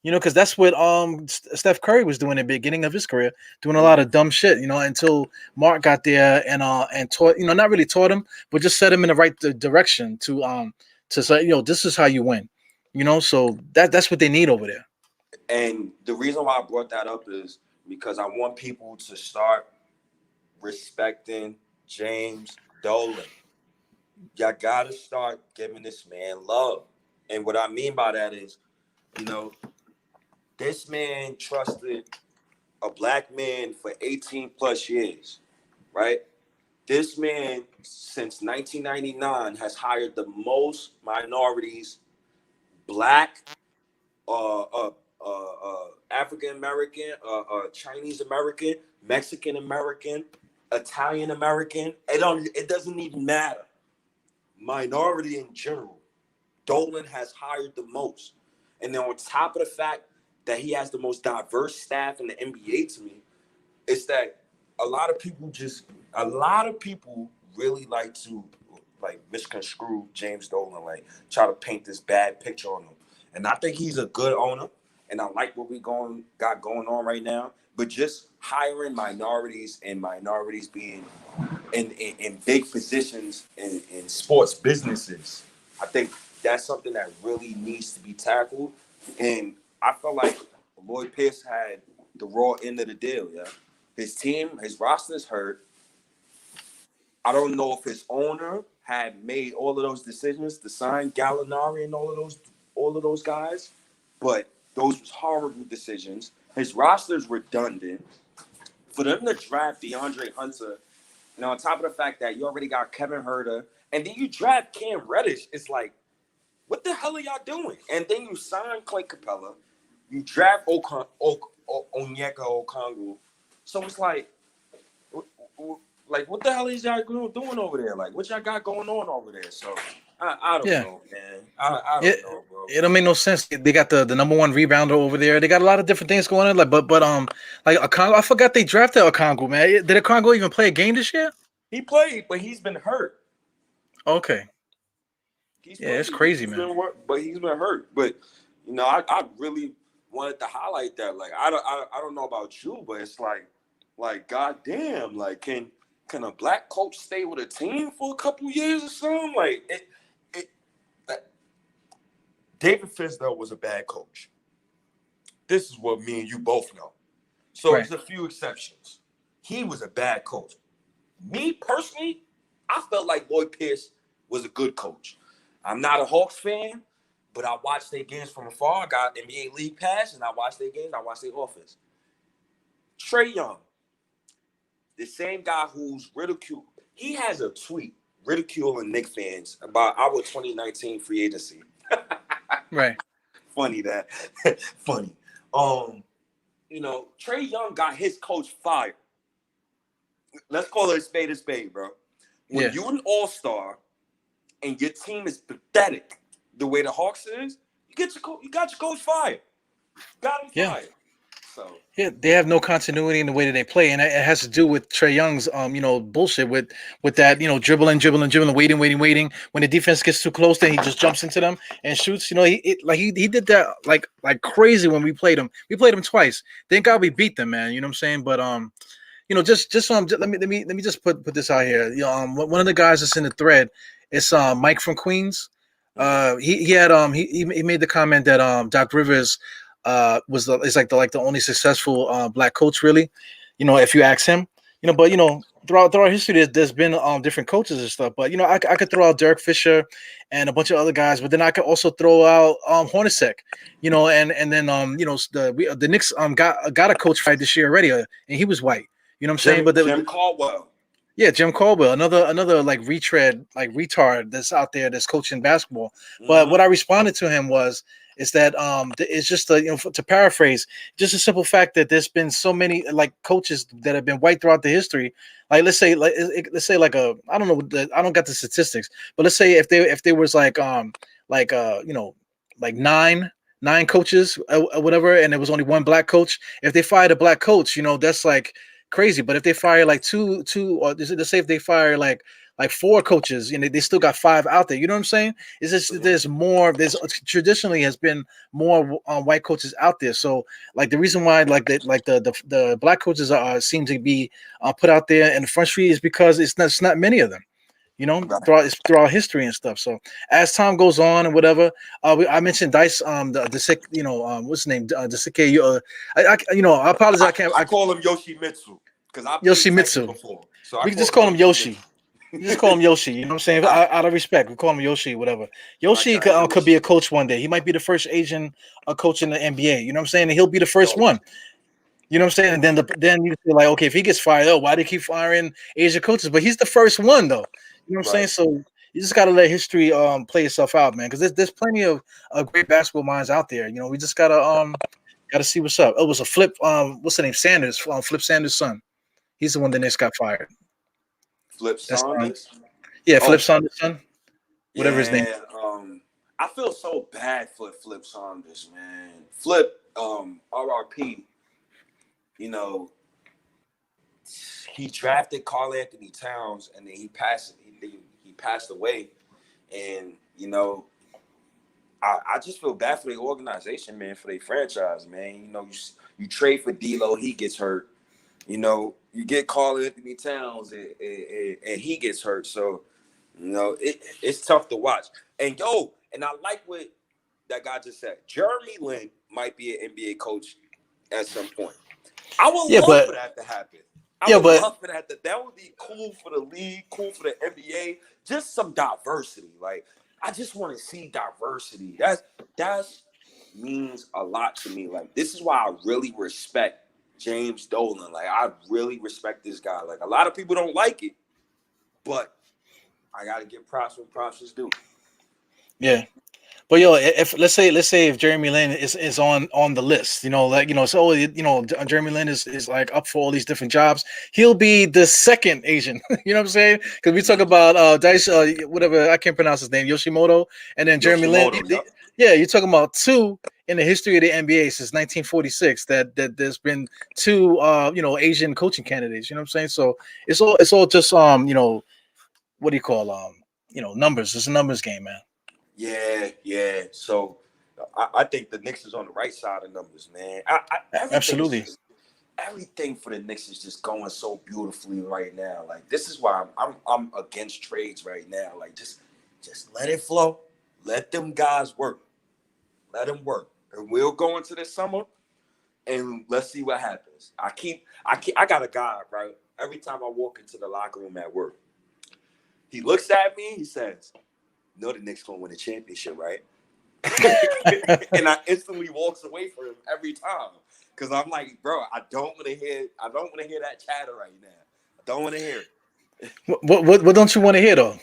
Because that's what Steph Curry was doing at the beginning of his career, doing a lot of dumb shit, until Mark got there and taught, not really taught him, but just set him in the right direction to say, this is how you win, so that's what they need over there. And the reason why I brought that up is because I want people to start respecting James Dolan. Y'all gotta start giving this man love. And what I mean by that is, this man trusted a black man for 18 plus years, right? This man, since 1999, has hired the most minorities, black, African American, Chinese American, Mexican American, Italian American. It doesn't even matter. Minority in general. Dolan has hired the most. And then on top of the fact that he has the most diverse staff in the NBA to me is that a lot of people really like to like misconstrue James Dolan, like try to paint this bad picture on him. And I think he's a good owner, and I like what we got going on right now. But just hiring minorities and minorities being in big positions in sports businesses, I think that's something that really needs to be tackled. And I felt like Lloyd Pierce had the raw end of the deal. Yeah, his roster is hurt. I don't know if his owner had made all of those decisions to sign Gallinari and all of those guys, but those was horrible decisions. His roster is redundant. For them to draft DeAndre Hunter, and on top of the fact that you already got Kevin Huerter, and then you draft Cam Reddish, it's like, what the hell are y'all doing? And then you sign Clay Capella, you draft Onyeka Okongwu. So it's like what the hell is y'all doing over there? Like, what y'all got going on over there? So I don't know, man. I don't know, bro. It don't make no sense. They got the number one rebounder over there. They got a lot of different things going on. Like, but like Okongwu, I forgot they drafted Okongwu, man. Did Okongwu even play a game this year? He played, but he's been hurt. Okay. It's crazy, man. But he's been hurt. But you know, I really wanted to highlight that. Like, I don't know about you, but it's like goddamn, like can a black coach stay with a team for a couple years or something? Like David Fizdale was a bad coach. This is what me and you both know. So There's a few exceptions. He was a bad coach. Me personally, I felt like Lloyd Pierce was a good coach. I'm not a Hawks fan, but I watched their games from afar. I got NBA League Pass, and I watched their games. I watched their offense. Trae Young, the same guy who's ridiculed. He has a tweet ridiculing Knicks fans about our 2019 free agency. Right. Funny that. Funny. You know, Trae Young got his coach fired. Let's call it a spade, bro. When you're an all-star and your team is pathetic the way the Hawks is, you got your coach fired. Got him fired. So they have no continuity in the way that they play, and it has to do with Trae Young's bullshit with that, dribbling, waiting. When the defense gets too close, then he just jumps into them and shoots. He did that like crazy when we played him. We played him twice. Thank God we beat them, man. You know what I'm saying? But let me just put this out here. One of the guys that's in the thread, it's Mike from Queens. He made the comment that Doc Rivers is like the only successful black coach, really. If you ask him, but throughout history, there's been different coaches and stuff. But I could throw out Derek Fisher and a bunch of other guys, but then I could also throw out Hornacek, and then the Knicks got a coach fired this year already, and he was white. You know what I'm saying? But Jim Caldwell. Yeah, Jim Caldwell, another like retard that's out there that's coaching basketball. Mm-hmm. But what I responded to him is that it's just to paraphrase, just a simple fact that there's been so many like coaches that have been white throughout the history. Like let's say like I don't know, I don't got the statistics, but let's say if there was like nine coaches or whatever, and there was only one black coach. If they fired a black coach, that's like crazy. But if they fire like two, or let's say if they fire like four coaches, they still got five out there. You know what I'm saying? It's just there's traditionally has been more white coaches out there. So like the reason why the black coaches seem to be put out there in the front street is because it's not many of them. Throughout history and stuff. So as time goes on and whatever, I mentioned Dice, the sick, what's his name, the sick. I apologize. I call him Yoshimitsu because I Yoshimitsu before. So we can just call him Yoshi. You just call him Yoshi. You know what I'm saying? Out of respect, we call him Yoshi. Whatever. Yoshi could be a coach one day. He might be the first Asian coach in the NBA. You know what I'm saying? And he'll be the first one. You know what I'm saying? And then you feel like, okay, if he gets fired, why do they keep firing Asian coaches? But he's the first one, though. You know what I'm saying? So you just got to let history play itself out, man. Because there's plenty of great basketball minds out there. We just gotta see what's up. It was a Flip. What's the name? Sanders. Flip Sanders' son. He's the one that next got fired. Flip Sanders. Flip Sanders' son. Whatever his name. I feel so bad for Flip Saunders, man. Flip, RRP, you know, he drafted Karl Anthony Towns, and then he passed away. And, you know, I just feel bad for the organization, man, for their franchise, man. You know, you trade for D'Lo, he gets hurt. You know, you get Karl Anthony Towns, and he gets hurt. So, you know, it's tough to watch. And, and I like what that guy just said. Jeremy Lin might be an NBA coach at some point. I would love for that to happen. I would love for that. That would be cool for the league, cool for the NBA. Just some diversity. Like, I just want to see diversity. That means a lot to me. Like, this is why I really respect James Dolan. Like, I really respect this guy. Like, a lot of people don't like it, but I got to give props when props is due. Yeah. But if let's say if Jeremy Lin is on the list, so Jeremy Lin is like up for all these different jobs, he'll be the second Asian. You know what I'm saying? Because we talk about Dice, whatever, I can't pronounce his name, Yoshimoto, and then Jeremy Lin. Yeah, you're talking about two in the history of the NBA since 1946 that there's been two Asian coaching candidates. You know what I'm saying? So it's all just what do you call numbers? It's a numbers game, man. Yeah. So I think the Knicks is on the right side of numbers, man. Absolutely. Everything for the Knicks is just going so beautifully right now. Like, this is why I'm against trades right now. Like, just let it flow. Let them guys work. Let them work. And we'll go into this summer and let's see what happens. I got a guy, right? Every time I walk into the locker room at work, he looks at me, he says, "No, the Knicks gonna win a championship, right?" And I instantly walks away from him every time because I'm like, bro, I don't want to hear that chatter right now. I don't want to hear it. What don't you want to hear though?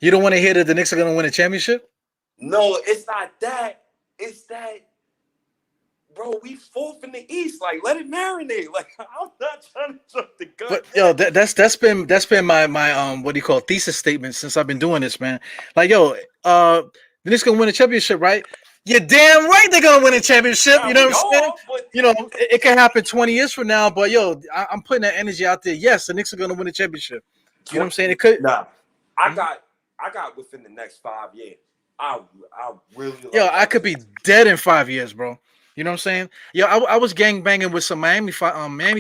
You don't want to hear that the Knicks are gonna win a championship? No, it's not that. It's that, bro, we fourth in the East. Like, let it marinate. Like, I'm not trying to jump the gun. But that's been my what do you call it, thesis statement since I've been doing this, man. Like, the Knicks gonna win a championship, right? You're damn right they're gonna win a championship. You know what I'm saying? But it can happen 20 years from now. But I'm putting that energy out there. Yes, the Knicks are gonna win a championship. You know what I'm saying? It could. Nah, I got within the next 5 years. I really. I could be dead in 5 years, bro. You know what I'm saying? I was gang banging with some Miami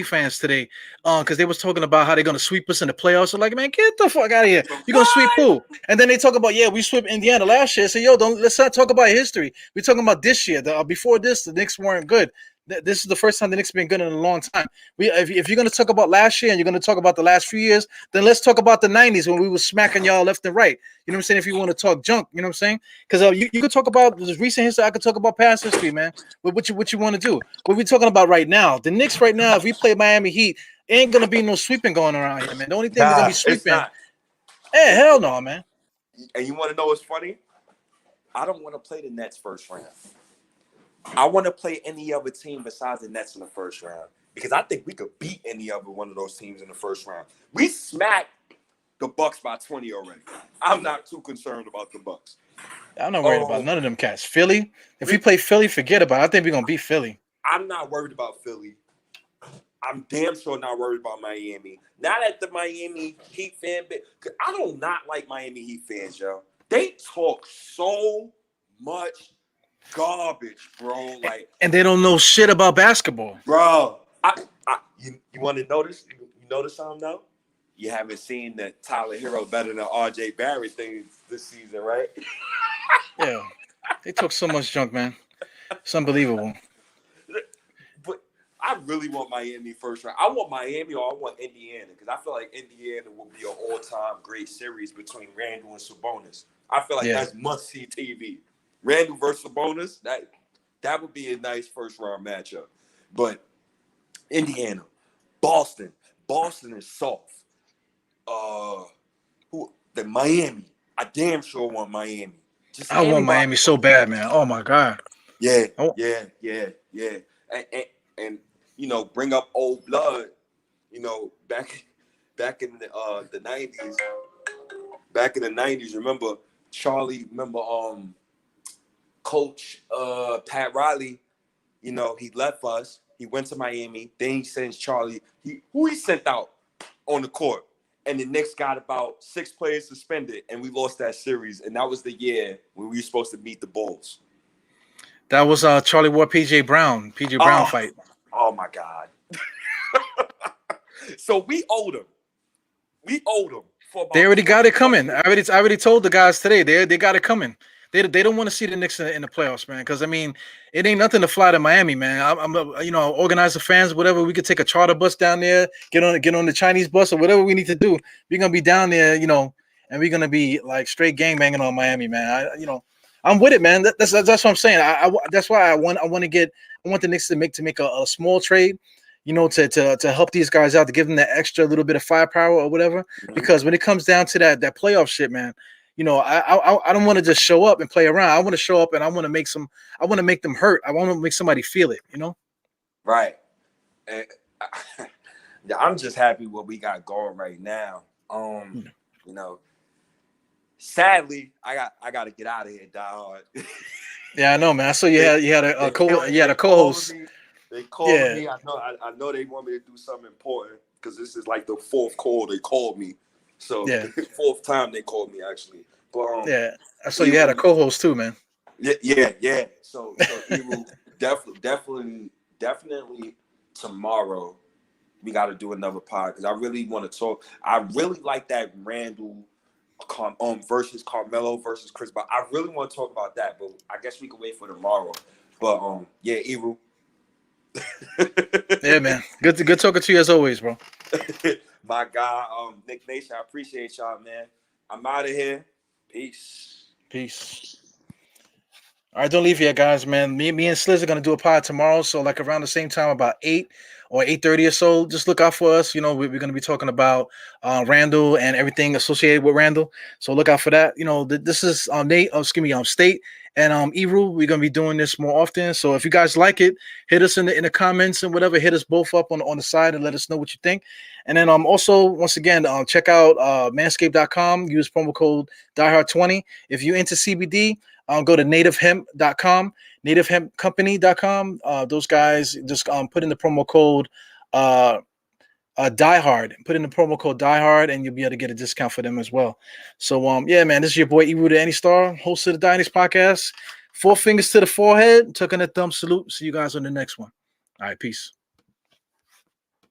fans today, because they was talking about how they're gonna sweep us in the playoffs. I'm like, man, get the fuck out of here! You're gonna sweep who? And then they talk about, we swept Indiana last year. So let's not talk about history. We're talking about this year. Before this, the Knicks weren't good. This is the first time the Knicks have been good in a long time. If you're gonna talk about last year and you're gonna talk about the last few years, then let's talk about the '90s when we were smacking y'all left and right. You know what I'm saying? If you want to talk junk, you know what I'm saying? Because you could talk about this recent history. I could talk about past history, man. But what you want to do? What we talking about right now? The Knicks right now, if we play Miami Heat, ain't gonna be no sweeping going around here, man. The only thing we're gonna be sweeping. Hey, hell no, man. And you want to know what's funny? I don't want to play the Nets first round. I want to play any other team besides the Nets in the first round because I think we could beat any other one of those teams in the first round. We smacked the Bucks by 20 already. I'm not too concerned about the Bucks. I'm not worried about none of them cats. Philly, if we play Philly, forget about it. I think we're gonna beat Philly. I'm not worried about Philly. I'm damn sure not worried about Miami. Not at the Miami Heat fan base. I do not like Miami Heat fans, yo. They talk so much garbage, bro. Like, and they don't know shit about basketball, bro. You want to notice? You notice something though? You haven't seen the Tyler Hero better than R.J. Barrett thing this season, right? Yeah, they talk so much junk, man. It's unbelievable. But I really want Miami first round. I want Miami or I want Indiana because I feel like Indiana will be an all-time great series between Randle and Sabonis. I feel like that's must-see TV. Randle versus Sabonis, that would be a nice first-round matchup. But Indiana, Boston is soft. The Miami, I damn sure want Miami. I want Miami so bad, man. Oh my god. Yeah. And bring up old blood. Back in the 90s. Back in the 90s, remember Charlie, remember Coach Pat Riley, you know, he left us. He went to Miami. Then he sends Charlie. Who he sent out on the court. And the Knicks got about 6 players suspended, and we lost that series. And that was the year when we were supposed to meet the Bulls. That was Charlie Ward, PJ Brown fight. Oh my God. So we owed him. For about They already got it coming. I already told the guys today. They got it coming. They don't want to see the Knicks in the playoffs, man. Because I mean, it ain't nothing to fly to Miami, man. I'm you know, organize the fans, whatever. We could take a charter bus down there, get on the Chinese bus or whatever we need to do. We're gonna be down there, you know, and we're gonna be like straight gangbanging on Miami, man. I'm with it, man. That's what I'm saying. That's why I want the Knicks to make a small trade, you know, to help these guys out, to give them that extra little bit of firepower or whatever. Mm-hmm. Because when it comes down to that playoff shit, man, you know, I don't want to just show up and play around. I want to show up and I want to make them hurt. I want to make somebody feel it, you know? Right. And I'm just happy what we got going right now. You know, sadly, I got to get out of here, Die Hard. Yeah, I know, man. I saw you had a co-host. They called me. I know they want me to do something important because this is like the 4th call they called me. So yeah, 4th time they called me actually. But yeah, I saw you had a co-host too, man. Yeah. So definitely tomorrow we got to do another pod because I really want to talk. I really like that Randle versus Carmelo versus Chris. But I really want to talk about that. But I guess we can wait for tomorrow. But yeah, Eru. Yeah, man. Good talking to you as always, bro. My guy, Nick Nation, I appreciate y'all, man. I'm out of here. Peace. All right, don't leave yet, guys, man. Me and Slizzy are gonna do a pod tomorrow, so like around the same time, about 8 or 8:30 or so. Just look out for us. You know, we're gonna be talking about Randle and everything associated with Randle. So look out for that. You know, this is State and Eru. We're gonna be doing this more often. So if you guys like it, hit us in the comments and whatever. Hit us both up on the side and let us know what you think. And then also once again, check out manscaped.com. Use promo code DieHard20 if you're into CBD. Go to nativehemp.com, nativehempcompany.com. Those guys just put in the promo code diehard. Put in the promo code diehard, and you'll be able to get a discount for them as well. So yeah, man, this is your boy Eru the Any Star, host of the Dynasty Podcast. 4 fingers to the forehead, tucking a thumb salute. See you guys on the next one. All right, peace.